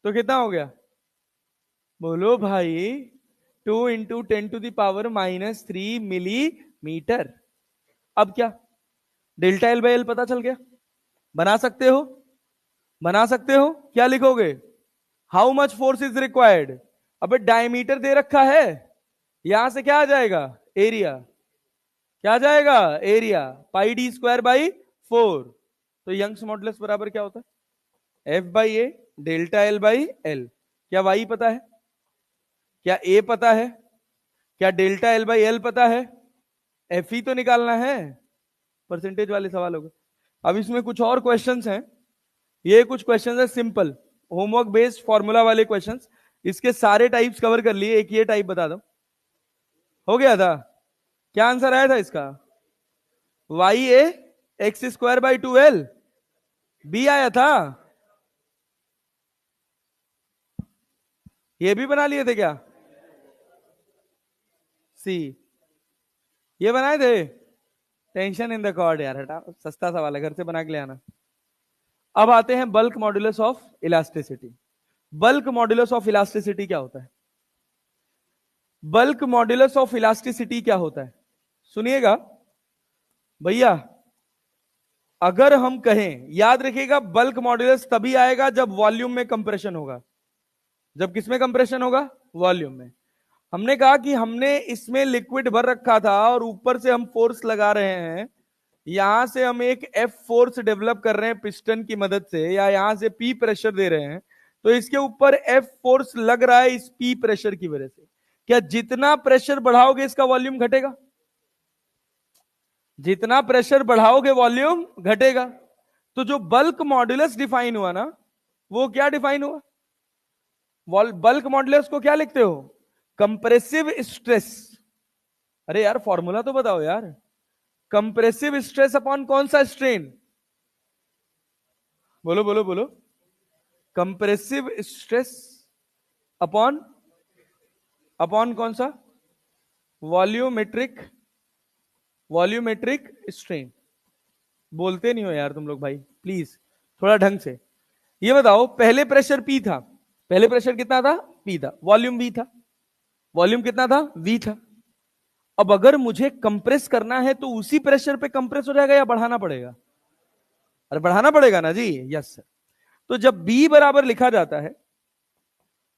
तो कितना हो गया, बोलो भाई, 2 × 10⁻³ मिलीमीटर। अब क्या, डेल्टा एल बाई एल पता चल गया, बना सकते हो, बना सकते हो, क्या लिखोगे, how much force is required. अबे डायमीटर दे रखा है, यहां से क्या आ जाएगा, एरिया, क्या आ जाएगा, area, pi D square by 4। तो यंग्स मॉडुलस बराबर क्या होता है, F by A delta L by L. क्या वाई पता है, क्या ए पता है, क्या डेल्टा एल बाई एल पता है, एफ ही तो निकालना है, परसेंटेज वाले सवाल हो गए। अब इसमें कुछ और क्वेश्चंस हैं, ये कुछ क्वेश्चंस है सिंपल होमवर्क बेस्ड फॉर्मूला वाले क्वेश्चंस, इसके सारे टाइप्स कवर कर लिए, एक ये टाइप बता दो, हो गया था। क्या आंसर आया था इसका, Y A X square by 2L, B आया था, ये भी बना लिए थे क्या, सी, ये बनाए थे, टेंशन इन द कॉर्ड यार, हटा, सस्ता सवाल है, घर से बना के ले आना। अब आते हैं bulk modulus of elasticity. Bulk modulus of elasticity क्या होता है, बल्क मॉड्यूलस ऑफ इलास्टिसिटी क्या होता है, सुनिएगा भैया। अगर हम कहें, याद रखिएगा, बल्क मॉड्यूलस तभी आएगा जब वॉल्यूम में कंप्रेशन होगा, जब किसमें कंप्रेशन होगा, वॉल्यूम में। हमने कहा कि हमने इसमें लिक्विड भर रखा था और ऊपर से हम फोर्स लगा रहे हैं, यहां से हम एक एफ फोर्स डेवलप कर रहे हैं पिस्टन की मदद से, या यहां से पी प्रेशर दे रहे हैं, तो इसके ऊपर एफ फोर्स लग रहा है इस पी प्रेशर की वजह से। क्या जितना प्रेशर बढ़ाओगे इसका वॉल्यूम घटेगा, जितना प्रेशर बढ़ाओगे वॉल्यूम घटेगा। तो जो बल्क मॉड्यूलस डिफाइन हुआ ना, वो क्या डिफाइन हुआ? बल्क मॉड्यूलस को क्या लिखते हो? Compressive stress. अरे यार फॉर्मूला तो बताओ यार। कंप्रेसिव स्ट्रेस अपॉन कौन सा स्ट्रेन? बोलो बोलो बोलो। कंप्रेसिव स्ट्रेस अपॉन अपॉन कौन सा? Volumetric volumetric strain. बोलते नहीं हो यार तुम लोग भाई, प्लीज थोड़ा ढंग से। ये बताओ, पहले प्रेशर पी था, पहले प्रेशर कितना था? पी था। वॉल्यूम वी था, वॉल्यूम कितना था? वी था। अब अगर मुझे कंप्रेस करना है तो उसी प्रेशर पे कंप्रेस हो जाएगा या बढ़ाना पड़ेगा? अरे बढ़ाना पड़ेगा ना जी। Yes sir. तो जब बी बराबर लिखा जाता है,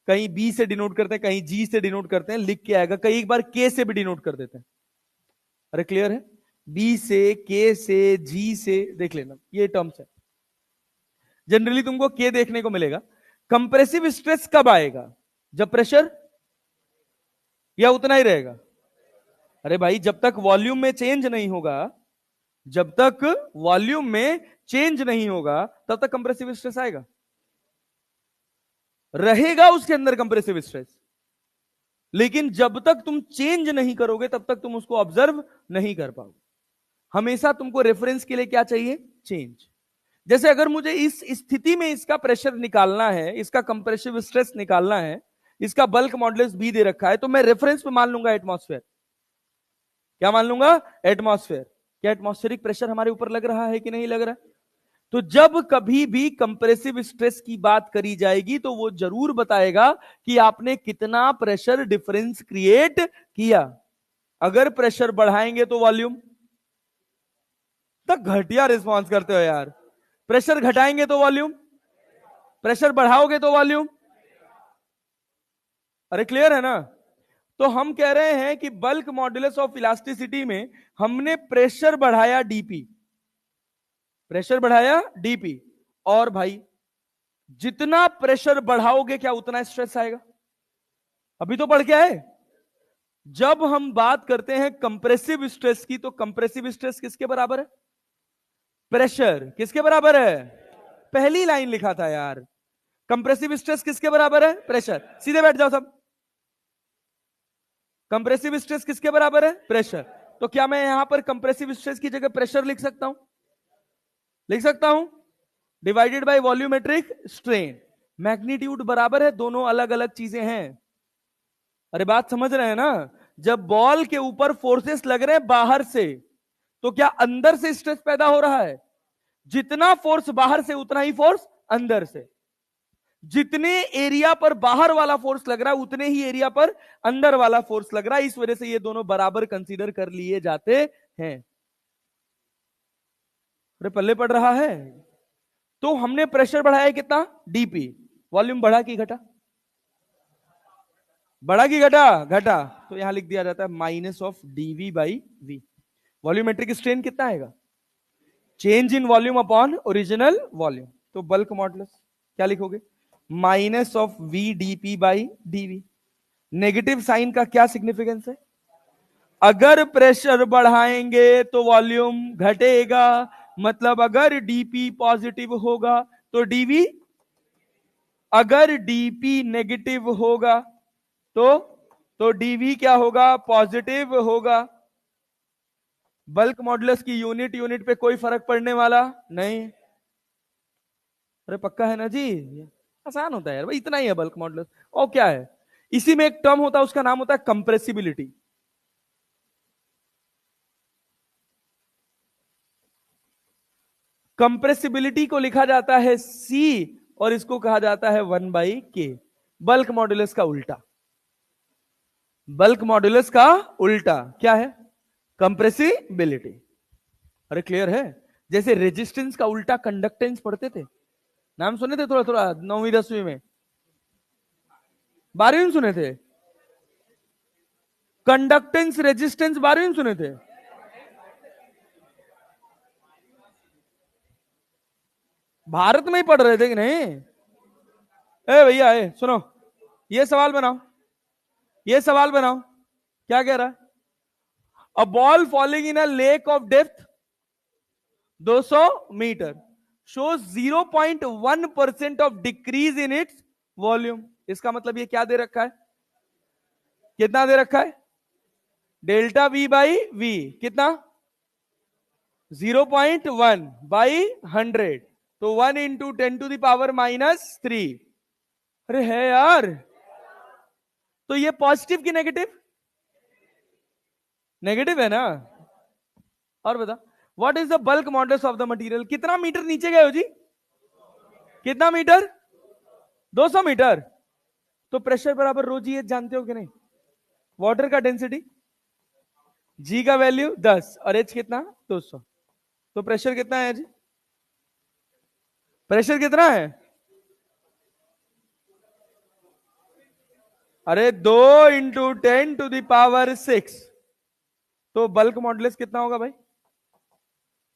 कहीं बी से डिनोट करते हैं, कहीं जी से डिनोट करते हैं, लिख के आएगा, कई एक बार के से भी डिनोट कर देते हैं। अरे क्लियर है? बी से, के से, जी से, देख लेना ये टर्म्स है। जनरली तुमको के देखने को मिलेगा। कंप्रेसिव स्ट्रेस कब आएगा? जब प्रेशर या उतना ही रहेगा? अरे भाई जब तक वॉल्यूम में चेंज नहीं होगा, जब तक वॉल्यूम में चेंज नहीं होगा तब तक कंप्रेसिव स्ट्रेस आएगा, रहेगा उसके अंदर कंप्रेसिव स्ट्रेस। लेकिन जब तक तुम चेंज नहीं करोगे तब तक तुम उसको ऑब्जर्व नहीं कर पाओगे। हमेशा तुमको रेफरेंस के लिए क्या चाहिए? चेंज। जैसे अगर मुझे इस स्थिति में इसका प्रेशर निकालना है, इसका कंप्रेसिव स्ट्रेस निकालना है, इसका बल्क मॉडुलस बी दे रखा है, तो मैं रेफरेंस पे मान लूंगा एटमॉस्फेयर। क्या मान लूंगा? एटमॉस्फेयर। क्या एटमॉस्फेरिक प्रेशर हमारे ऊपर लग रहा है कि नहीं लग रहा है? तो जब कभी भी कंप्रेसिव स्ट्रेस की बात करी जाएगी तो वो जरूर बताएगा कि आपने कितना प्रेशर डिफरेंस क्रिएट किया। अगर प्रेशर बढ़ाएंगे तो वॉल्यूम, तक घटिया रिस्पॉन्स करते हो यार। प्रेशर घटाएंगे तो वॉल्यूम, प्रेशर बढ़ाओगे तो वॉल्यूम। अरे क्लियर है ना? तो हम कह रहे हैं कि बल्क मॉड्यूलस ऑफ इलास्टिसिटी में हमने प्रेशर बढ़ाया डीपी, प्रेशर बढ़ाया डीपी, और भाई जितना प्रेशर बढ़ाओगे क्या उतना स्ट्रेस आएगा। अभी तो बढ़ क्या है? जब हम बात करते हैं कंप्रेसिव स्ट्रेस की, तो कंप्रेसिव स्ट्रेस किसके बराबर है? प्रेशर किसके बराबर है? पहली लाइन लिखा था यार। कंप्रेसिव स्ट्रेस किसके बराबर है? प्रेशर। सीधे बैठ जाओ सब। कंप्रेसिव स्ट्रेस किसके बराबर है? प्रेशर। तो क्या मैं यहां पर कंप्रेसिव स्ट्रेस की जगह प्रेशर लिख सकता हूं? लिख सकता हूं। Divided by volumetric strain. Magnitude बराबर है, दोनों अलग अलग चीजें हैं। अरे बात समझ रहे हैं ना? जब बॉल के ऊपर फोर्सेस लग रहे हैं बाहर से, तो क्या अंदर से स्ट्रेस पैदा हो रहा है? जितना फोर्स बाहर से उतना ही फोर्स अंदर से। जितने एरिया पर बाहर वाला फोर्स लग रहा है उतने ही एरिया पर अंदर वाला फोर्स लग रहा है। इस वजह से ये दोनों बराबर कंसीडर कर लिए जाते हैं। अरे पल्ले पड़ रहा है? तो हमने प्रेशर बढ़ाया कितना? डीपी। वॉल्यूम बढ़ा कि घटा? बढ़ा कि घटा? घटा। तो यहां लिख दिया जाता है minus of DV by V. Volumetric strain कितना आएगा? Change in volume upon original volume. तो बल्क मॉडुलस क्या लिखोगे? Minus of V DP by DV. Negative sign का क्या सिग्निफिकेंस है? अगर प्रेशर बढ़ाएंगे तो वॉल्यूम घटेगा, मतलब अगर डीपी पॉजिटिव होगा तो डीवी, अगर डीपी नेगेटिव होगा तो डीवी क्या होगा? पॉजिटिव होगा। बल्क मॉडुलस की यूनिट यूनिट पे कोई फर्क पड़ने वाला नहीं। अरे पक्का है ना जी? आसान होता है यार भाई, इतना ही है बल्क मॉडुलस। और क्या है? इसी में एक टर्म होता है, उसका नाम होता है कंप्रेसिबिलिटी। कंप्रेसिबिलिटी को लिखा जाता है सी, और इसको कहा जाता है 1/k। बल्क मॉडुलस का उल्टा। बल्क मॉडुलस का उल्टा क्या है? कंप्रेसिबिलिटी। अरे क्लियर है? जैसे रेजिस्टेंस का उल्टा कंडक्टेंस पढ़ते थे, नाम सुने थे थोड़ा थोड़ा 9वीं 10वीं में, 12वीं में सुने थे। कंडक्टेंस रेजिस्टेंस 12वीं में सुने थे। भारत में ही पढ़ रहे थे कि नहीं? ए भैया सुनो, ये सवाल बनाओ, ये सवाल बनाओ। क्या कह रहा है? A ball falling in a lake of depth 200 metre shows 0.1% of decrease in its volume. इसका मतलब ये क्या दे रखा है, कितना दे रखा है, डेल्टा वी बाई वी कितना 0.1 बाई 100, तो 1 इंटू 10⁻³ अरे है यार। तो ये पॉजिटिव की नेगेटिव, नेगेटिव है ना। और बता what is the bulk modulus of the material, कितना मीटर नीचे गए हो जी, कितना मीटर 200 मीटर। तो प्रेशर बराबर रो जी एच जानते हो कि नहीं, वाटर का डेंसिटी जी का वैल्यू 10 और एच कितना 200, तो प्रेशर कितना है जी, प्रेशर कितना है, अरे 2 × 10⁶, तो बल्क मॉडुलस कितना होगा भाई,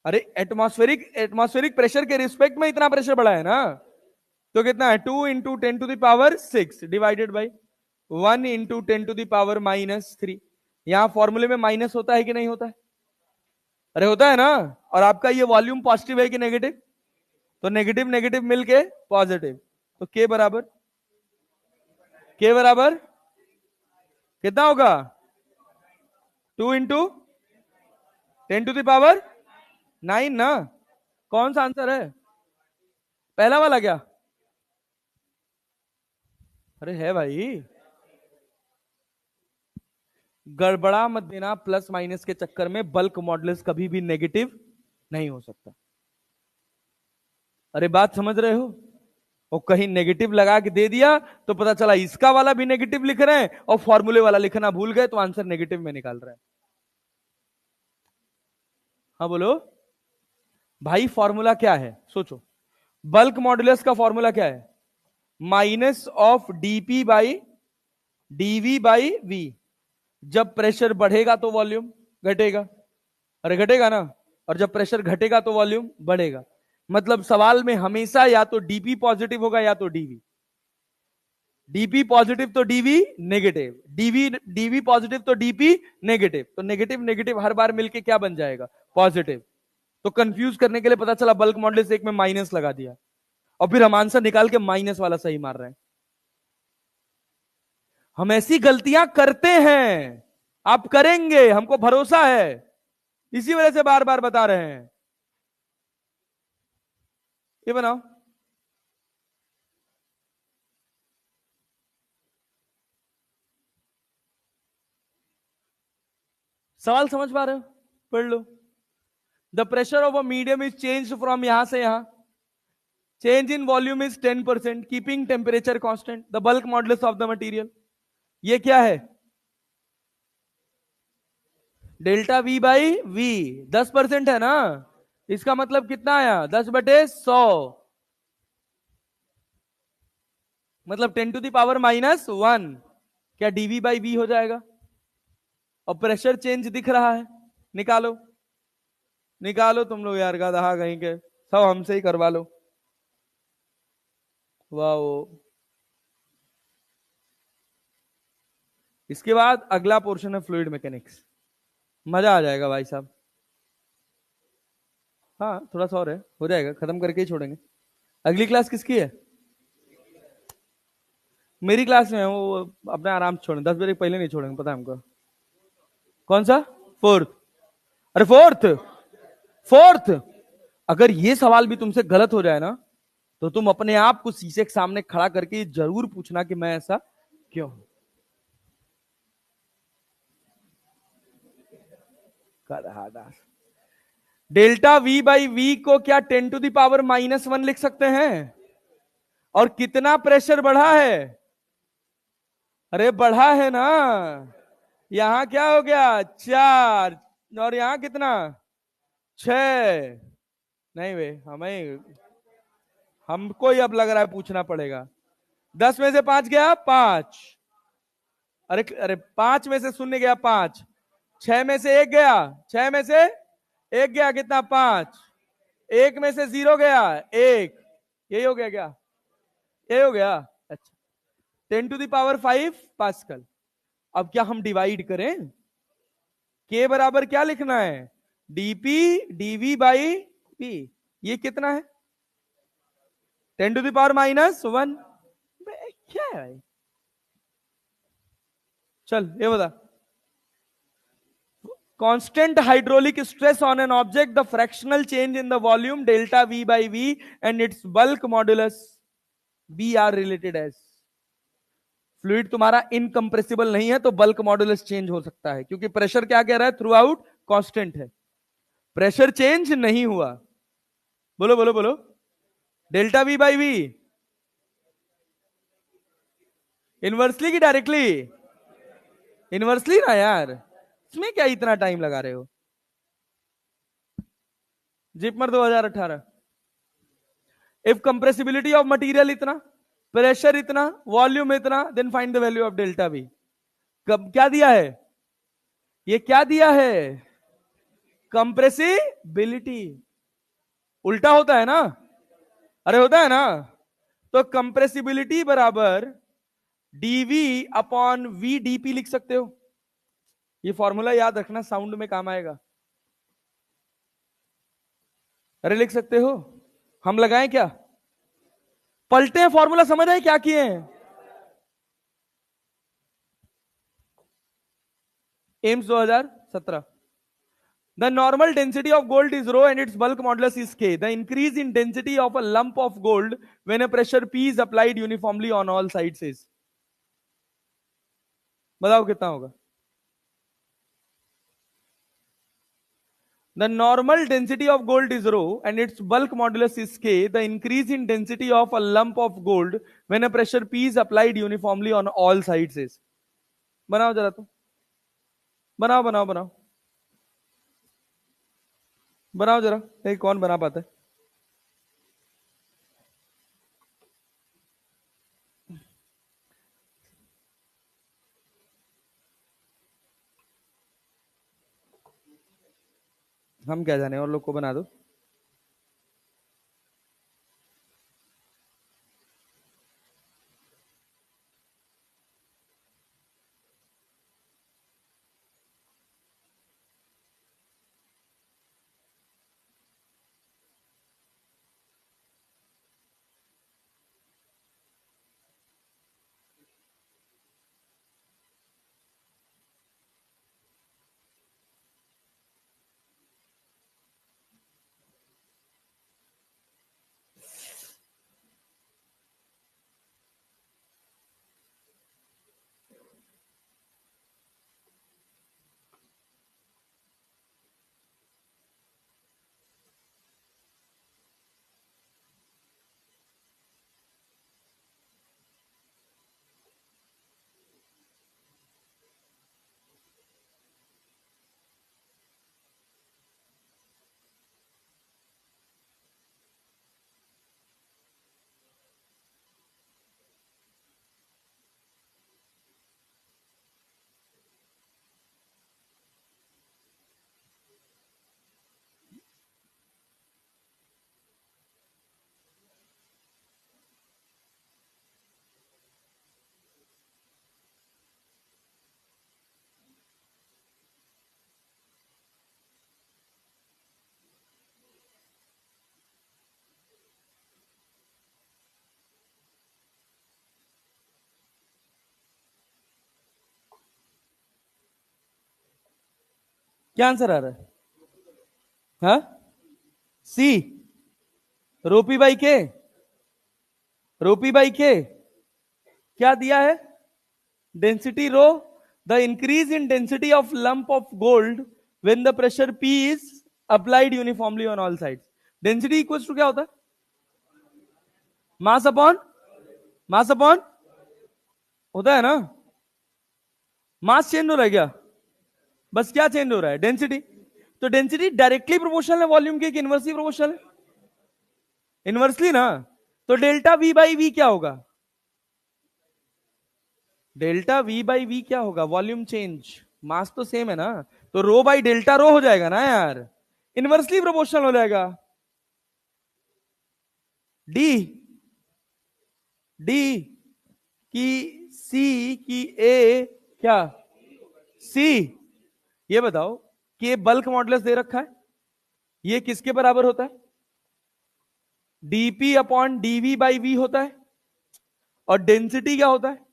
अरे एटमॉस्फेरिक प्रेशर के रिस्पेक्ट में इतना प्रेशर बढ़ा है ना, तो कितना है 2 × 10⁶ डिवाइडेड बाई 1 × 10⁻³ यहां फॉर्मूले में माइनस होता है कि नहीं होता है, अरे होता है ना। और आपका ये वॉल्यूम पॉजिटिव है कि नेगेटिव, तो नेगेटिव नेगेटिव मिलके पॉजिटिव, तो के बराबर कितना होगा 2 × 10⁹ ना। कौन सा आंसर है, पहला वाला क्या, अरे है भाई, गड़बड़ा मत देना प्लस माइनस के चक्कर में, बल्क मॉडुलस कभी भी नेगेटिव नहीं हो सकता। अरे बात समझ रहे हो, और कहीं नेगेटिव लगा के दे दिया तो पता चला इसका वाला भी नेगेटिव लिख रहे हैं और फॉर्मूले वाला लिखना भूल गए, तो आंसर नेगेटिव में निकाल रहे हैं। हाँ बोलो भाई, फॉर्मूला क्या है सोचो, बल्क मॉडुलस का फॉर्मूला क्या है, minus of DP by DV by V. जब प्रेशर बढ़ेगा तो वॉल्यूम घटेगा, अरे घटेगा ना, और जब प्रेशर घटेगा तो वॉल्यूम बढ़ेगा। मतलब सवाल में हमेशा या तो डीपी पॉजिटिव होगा या तो डीवी, डीपी पॉजिटिव तो DV negative, DV DV positive तो डीपी नेगेटिव, तो नेगेटिव नेगेटिव हर बार मिलके क्या बन जाएगा पॉजिटिव। तो कंफ्यूज करने के लिए पता चला बल्क मॉडुलस एक में माइनस लगा दिया, और फिर हम आंसर निकाल के माइनस वाला सही मार रहे हैं। हम ऐसी गलतियां करते हैं, आप करेंगे हमको भरोसा है, इसी वजह से बार बार बता रहे हैं। ये बनाओ, सवाल समझ पा रहे हो, पढ़ लो। The pressure of a medium is change from यहां से यहां, change in volume is 10%, keeping temperature constant, the bulk modulus of the material, ये क्या है डेल्टा वी बाई वी, 10% है ना, इसका मतलब कितना आया 10/100, मतलब 10⁻⁻1, क्या डीवी बाई वी हो जाएगा। और प्रेशर चेंज दिख रहा है, निकालो निकालो तुम लोग यार, गधा कहीं के, सब हमसे ही करवा लो। वाह, इसके बाद अगला पोर्शन है फ्लूइड मैकेनिक्स, मजा आ जाएगा भाई साहब। हाँ थोड़ा सा और है, हो जाएगा, खत्म करके ही छोड़ेंगे। अगली क्लास किसकी है, मेरी क्लास में है, वो अपने आराम से छोड़ें, 10 बजे पहले नहीं छोड़ेंगे, पता है हमको। कौन सा, फोर्थ, अरे फोर्थ, फोर्थ। अगर ये सवाल भी तुमसे गलत हो जाए ना, तो तुम अपने आप को शीशे के सामने खड़ा करके जरूर पूछना कि मैं ऐसा क्यों हूं। डेल्टा वी बाई वी को क्या 10⁻⁻1 लिख सकते हैं, और कितना प्रेशर बढ़ा है, अरे बढ़ा है ना, यहां क्या हो गया 4, और यहां कितना 6, नहीं वे हमें, हमको ही अब लग रहा है पूछना पड़ेगा। 10 में से 5 गया 5, अरे अरे 5 में से शून्य गया 5, 6 में से 1 गया, 6 में से 1 गया कितना 5, 1 में से 0 गया 1, यही हो गया क्या, यही हो गया। अच्छा 10⁵ पास्कल। अब क्या हम डिवाइड करें, के बराबर क्या लिखना है, डीपी डीवी बाई पी। ये कितना है, 10⁻⁻1। क्या है भाई, चल ये बता। Constant hydraulic stress on an object, the fractional change in the volume delta V by V and its bulk modulus B are related as। Fluid तुम्हारा इनकंप्रेसिबल नहीं है तो बल्क मॉडुलस चेंज हो सकता है, क्योंकि प्रेशर क्या कह रहा है, थ्रू आउट कांस्टेंट है, प्रेशर चेंज नहीं हुआ। बोलो बोलो बोलो, delta V by V inversely की डायरेक्टली, इनवर्सली ना यार, इसमें क्या इतना टाइम लगा रहे हो। JIPMER 2018, if compressibility of material इतना, प्रेशर इतना, वॉल्यूम इतना, then find the value of delta V. कब क्या दिया है, ये क्या दिया है, कंप्रेसिबिलिटी। उल्टा होता है ना, अरे होता है ना, तो कंप्रेसिबिलिटी बराबर डीवी अपॉन वी डीपी लिख सकते हो। ये फॉर्मूला याद रखना, साउंड में काम आएगा। अरे लिख सकते हो, हम लगाएं क्या, पलटे हैं फॉर्मूला, समझ आए क्या किए हैं। AIIMS 2017, the normal density of gold is rho and its bulk modulus is k. The increase in density of a lump of gold when a pressure P is applied uniformly on all sides is। बताओ कितना होगा। The normal density of gold is rho and its bulk modulus is k. The increase in density of a lump of gold when a pressure P is applied uniformly on all sides is। बनाओ जरा तुम, बनाओ बनाओ बनाओ बनाओ जरा, नहीं कौन बना पाता है। हम क्या जाने, और लोग को बना दो। क्या आंसर आ रहा है, हाँ सी, रोपी बाई के, रोपी बाई के क्या दिया है, density rho, the increase in density of lump of gold when the pressure P is applied uniformly on all sides. Density equals to क्या होता है, मास अपॉन, मास अपॉन होता है ना, मास चेंज हो रहा है क्या, बस क्या चेंज हो रहा है, डेंसिटी। तो डेंसिटी डायरेक्टली प्रोपोर्शनल है वॉल्यूम के, इनवर्सली प्रोपोर्शनल है, इनवर्सली ना। तो डेल्टा वी बाई वी क्या होगा, डेल्टा वी बाई वी क्या होगा, वॉल्यूम चेंज, मास तो सेम है ना, तो रो बाई डेल्टा रो हो जाएगा ना यार, इनवर्सली प्रोपोर्शनल हो जाएगा। डी, डी की सी की ए क्या, सी, ये बताओ कि बल्क मॉडुलस दे रखा है, ये किसके बराबर होता है? DP upon DV by V होता है। और डेंसिटी क्या होता है?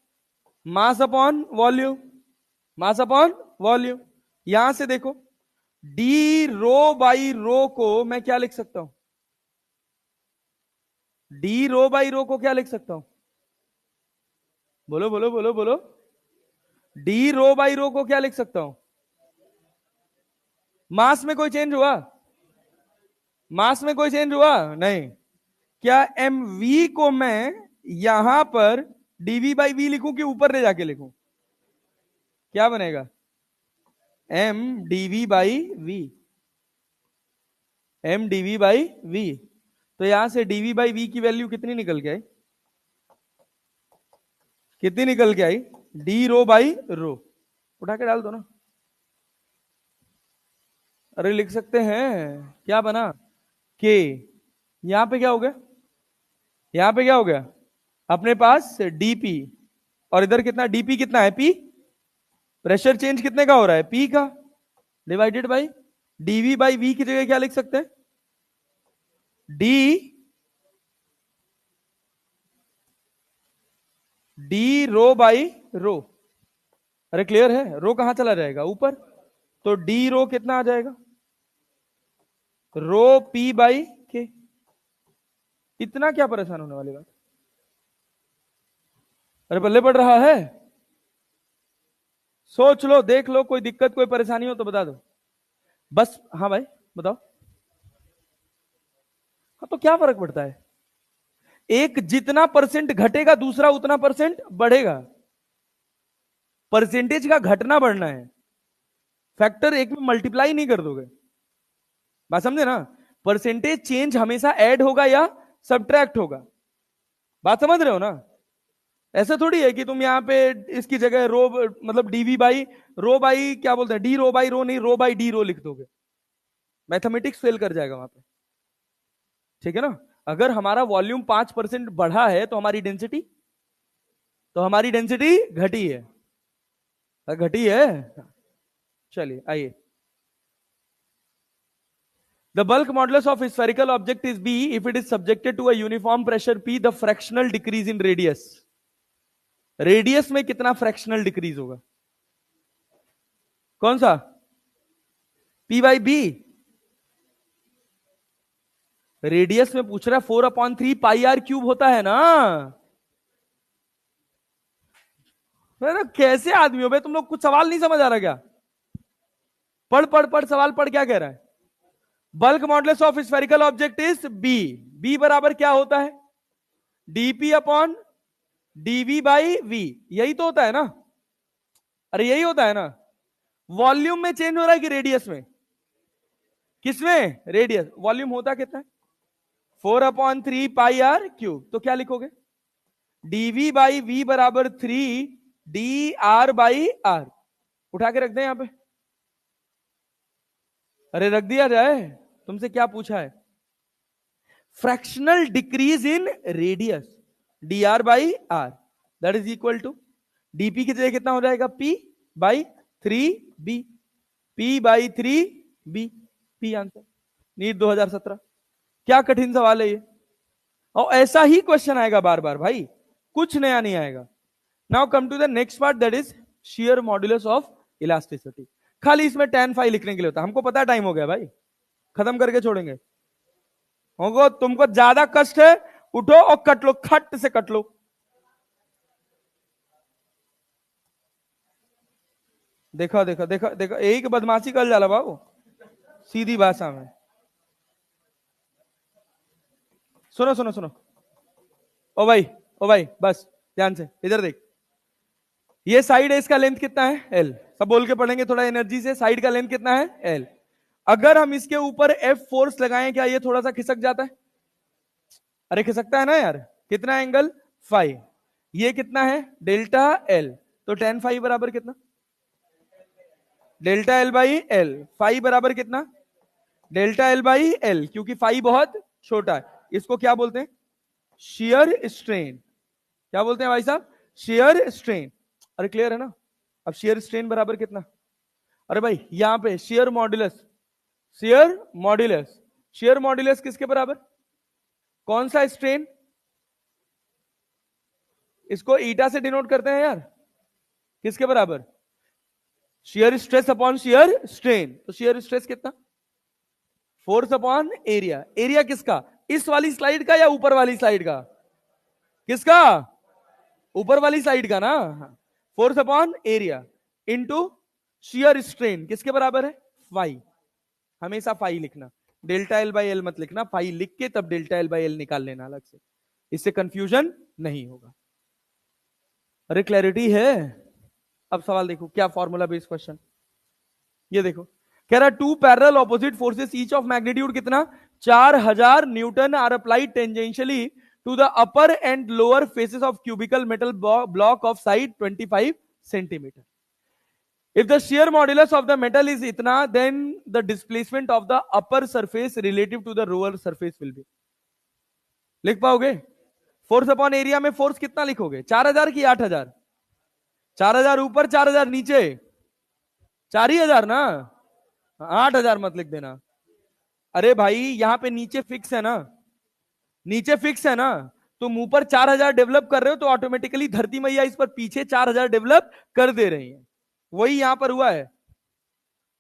Mass upon volume, mass upon volume. यहां से देखो, डी रो बाई रो को मैं क्या लिख सकता हूं? डी रो बाई रो को क्या लिख सकता हूं? बोलो बोलो बोलो बोलो। डी रो बाई रो को क्या लिख सकता हूं? मास में कोई चेंज हुआ? मास में कोई चेंज हुआ नहीं। क्या एम वी को मैं यहां पर डीवी बाई वी लिखूं कि ऊपर ले जाके लिखूं? क्या बनेगा? M DV by V, M DV by V. तो यहां से डीवी बाई वी की वैल्यू कितनी निकल के आई? कितनी निकल के आई? डी रो बाई रो। उठा के डाल दो ना। अरे लिख सकते हैं। क्या बना? के। यहां पे क्या हो गया? यहां पे क्या हो गया? अपने पास डीपी, और इधर कितना? डीपी कितना है? पी। प्रेशर चेंज कितने का हो रहा है? पी का, divided by DV by V की जगह क्या लिख सकते हैं? D, D rho by rho. अरे क्लियर है? रो कहां चला जाएगा? ऊपर। तो डी रो कितना आ जाएगा? रो पी बाई के। इतना क्या परेशान होने वाली बात? अरे बल्ले पड़ रहा है। सोच लो, देख लो, कोई दिक्कत कोई परेशानी हो तो बता दो बस। हाँ भाई बताओ। हाँ तो क्या फर्क पड़ता है? एक जितना परसेंट घटेगा दूसरा उतना परसेंट बढ़ेगा। परसेंटेज का घटना बढ़ना है, फैक्टर एक में मल्टीप्लाई नहीं कर दोगे। बात समझे ना? परसेंटेज चेंज हमेशा ऐड होगा या सब्ट्रैक्ट होगा। बात समझ रहे हो ना? ऐसा थोड़ी है कि तुम यहां पे इसकी जगह रो, मतलब डीवी बाई रो बाई क्या बोलते हैं, डी रो बाई रो नहीं, रो बाई डी रो लिख दोगे। मैथमेटिक्स फेल कर जाएगा वहां पे। ठीक है ना? अगर हमारा वॉल्यूम 5% बढ़ा है तो हमारी डेंसिटी, तो हमारी डेंसिटी घटी है। घटी है। चलिए आइए। The bulk modulus of a spherical object is B if it is subjected to a uniform pressure P, the fractional decrease in radius. Radius में कितना फ्रैक्शनल डिक्रीज होगा? कौन सा? P by B. रेडियस में पूछ रहा है 4/3 पाई आर क्यूब होता है ना। अरे कैसे आदमी हो भाई तुम लोग? कुछ सवाल नहीं समझ आ रहा क्या? पढ़ पढ़ पढ़, सवाल पढ़, क्या कह रहा है? Bulk modulus of spherical object is B. B बराबर क्या होता है? DP upon DV by V. यही तो होता है ना? अरे यही होता है ना? वॉल्यूम में चेंज हो रहा है कि रेडियस में? किसमें? रेडियस। वॉल्यूम होता कितना है? 4/3 पाई आर क्यूब। तो क्या लिखोगे? डीवी बाई वी बराबर 3 डी आर बाई आर। उठा के रख दें यहां पे। अरे रख दिया जाए। तुमसे क्या पूछा है? Fractional decrease in radius, D R by R, that is equal to DP की जगह कितना हो जाएगा? P by 3 B. P by 3 B. P answer. NEET 2017। क्या कठिन सवाल है ये? और ऐसा ही क्वेश्चन आएगा बार बार भाई, कुछ नया नहीं आएगा। Now come to the next part, that is shear modulus of elasticity. खाली इसमें tan फाई लिखने के लिए होता है। हमको पता है टाइम हो गया भाई, खत्म करके छोड़ेंगे। होगा तुमको ज्यादा कष्ट है, उठो और कट लो, खट से कट लो। देखो देखो देखो देखो, एक बदमाशी कर जाला बाबू, सीधी भाषा में। सुनो सुनो सुनो। ओ भाई, ओ भाई बस ध्यान से इधर देख। ये साइड है, इसका लेंथ कितना है? एल। सब बोल के पढ़ेंगे थोड़ा एनर्जी से। साइड का लेंथ कितना है? एल। अगर हम इसके ऊपर एफ फोर्स लगाएं, क्या ये थोड़ा सा खिसक जाता है? अरे खिसकता है ना यार। कितना एंगल? फाइव। ये कितना है? Delta L. तो tan फाइव बराबर कितना? Delta L by L. Five बराबर कितना? डेल्टा एल बाई एल, क्योंकि फाइव बहुत छोटा है। इसको क्या बोलते हैं? Shear strain. क्या बोलते हैं भाई साहब? Shear strain. अरे क्लियर है ना? अब शियर स्ट्रेन बराबर कितना? अरे भाई यहां पे share modulus, share modulus, share modulus किसके बराबर, कौन सा स्ट्रेन, इसको ईटा से डिनोट करते हैं यार, किसके बराबर, shear stress upon shear strain. तो शेयर स्ट्रेस कितना, फोर्स अपॉन एरिया, एरिया किसका, इस वाली स्लाइड का या ऊपर वाली स्लाइड का, किसका, ऊपर वाली साइड का ना, force upon area into shear strain किसके बराबर है, फाई, हमेशा फाई लिखना, डेल्टा एल बाई एल मत लिखना, फाई लिख के तब डेल्टा एल बाई एल निकाल लेना अलग से, इससे कंफ्यूजन नहीं होगा। अरे क्लैरिटी है। अब सवाल देखो क्या फॉर्मूला बेस्ड क्वेश्चन, ये देखो कह रहा to parallel opposite forces each of magnitude कितना, 4000 newton are applied tangentially to the upper and lower faces of cubical metal block of side 25 centimeter. If the shear modulus of the metal is itna, then the displacement of the upper surface relative to the lower surface will be. लिख पाओगे, फोर्स अपॉन एरिया में फोर्स कितना लिखोगे, 4000 की 8000, 4000 ऊपर 4000 नीचे, 4000 ना, 8000 मत लिख देना। अरे भाई यहां पे नीचे फिक्स है ना, नीचे फिक्स है ना, तुम ऊपर 4000 डेवलप कर रहे हो तो ऑटोमेटिकली धरती मैया इस पर पीछे 4000 डेवलप कर दे रही है, वही यहां पर हुआ है,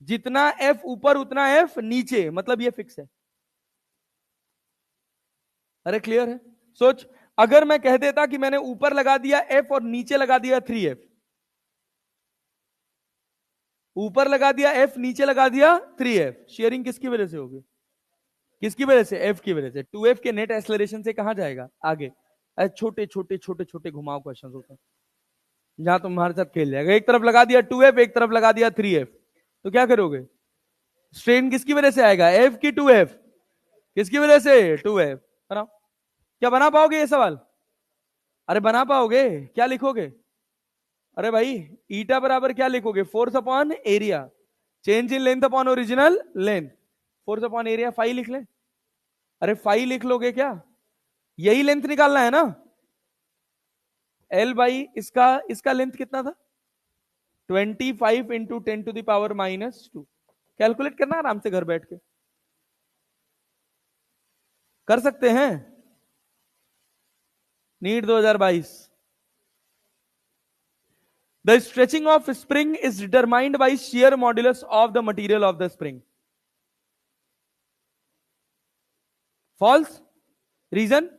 जितना एफ ऊपर उतना एफ नीचे, मतलब ये फिक्स है। अरे क्लियर है, सोच अगर मैं कह देता कि मैंने ऊपर लगा दिया एफ और नीचे लगा दिया 3F, ऊपर लगा दिया एफ नीचे लगा दिया 3F, शेयरिंग किसकी वजह से होगी, किसकी वजह से, एफ की वजह से। 2F के नेट एक्सेलरेशन से कहां जाएगा आगे, छोटे छोटे छोटे छोटे घुमाव क्वेश्चन होते हैं जहां तुम्हारे साथ खेल जाएगा, एक तरफ लगा दिया 2F एक तरफ लगा दिया 3F, तो क्या करोगे, स्ट्रेन किसकी वजह से आएगा, एफ की 2F, किसकी वजह से 2F। बनाओ, क्या बना पाओगे ये सवाल, अरे बना पाओगे, क्या लिखोगे, अरे भाई ईटा बराबर क्या लिखोगे, force upon area, change in length upon original length, force upon area phi लिख ले, अरे फाई लिख लोगे क्या, यही लेंथ निकालना है ना, एल बाई इसका इसका लेंथ कितना था, 25 इंटू 10⁻⁻², कैलकुलेट करना आराम से घर बैठ के, कर सकते हैं, NEET 2022। The stretching of spring is determined by shear modulus of the material of the spring. False. Reason?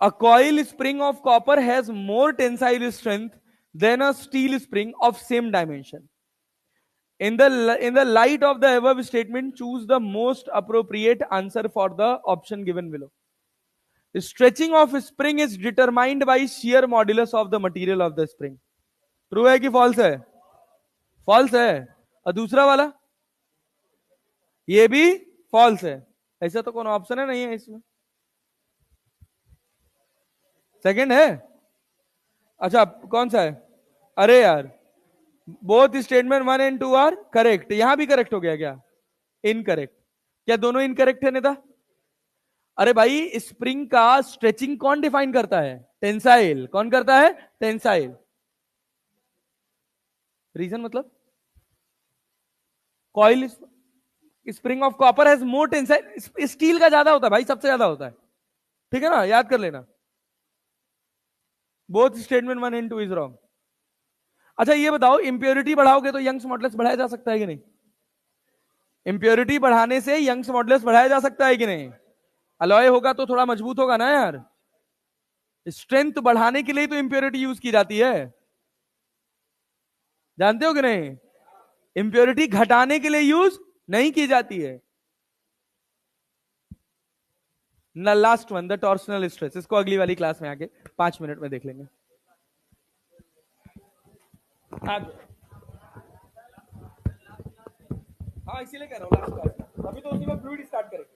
A coil spring of copper has more tensile strength than a steel spring of same dimension. In the light of the above statement, choose the most appropriate answer for the option given below. The stretching of spring is determined by shear modulus of the material of the spring. True है कि फॉल्स है, फॉल्स है, और दूसरा वाला ये भी फॉल्स है, ऐसा तो कौन ऑप्शन है नहीं है इसमें, सेकंड है, अच्छा कौन सा है, अरे यार both statement 1 and 2 are correct, यहां भी करेक्ट हो गया क्या, इनकरेक्ट, क्या दोनों इनकरेक्ट है नेता, अरे भाई स्प्रिंग का स्ट्रेचिंग कौन डिफाइन करता है, टेंसाइल, कौन करता है, टेंसाइल। रीजन मतलब coil spring of copper has more tensile, steel का ज्यादा होता है भाई, सबसे ज्यादा होता है, ठीक है ना, याद कर लेना, both statement 1 and 2 is wrong. अच्छा ये बताओ इंप्योरिटी बढ़ाओगे तो यंग्स मॉडुलस बढ़ाया जा सकता है कि नहीं, इंप्योरिटी बढ़ाने से यंग्स मॉडुलस बढ़ाया जा सकता है कि नहीं, अलॉय होगा तो थोड़ा मजबूत होगा ना यार, स्ट्रेंथ बढ़ाने के लिए तो इंप्योरिटी यूज की जाती है, जानते हो कि नहीं, इंप्योरिटी घटाने के लिए यूज नहीं की जाती है। Last one the torsional stress, इसको अगली वाली क्लास में आके 5 मिनट में देख लेंगे। हाँ इसीलिए कह रहा हूँ लास्ट क्लास, अभी तो उसी में फ्लूइड स्टार्ट करेंगे।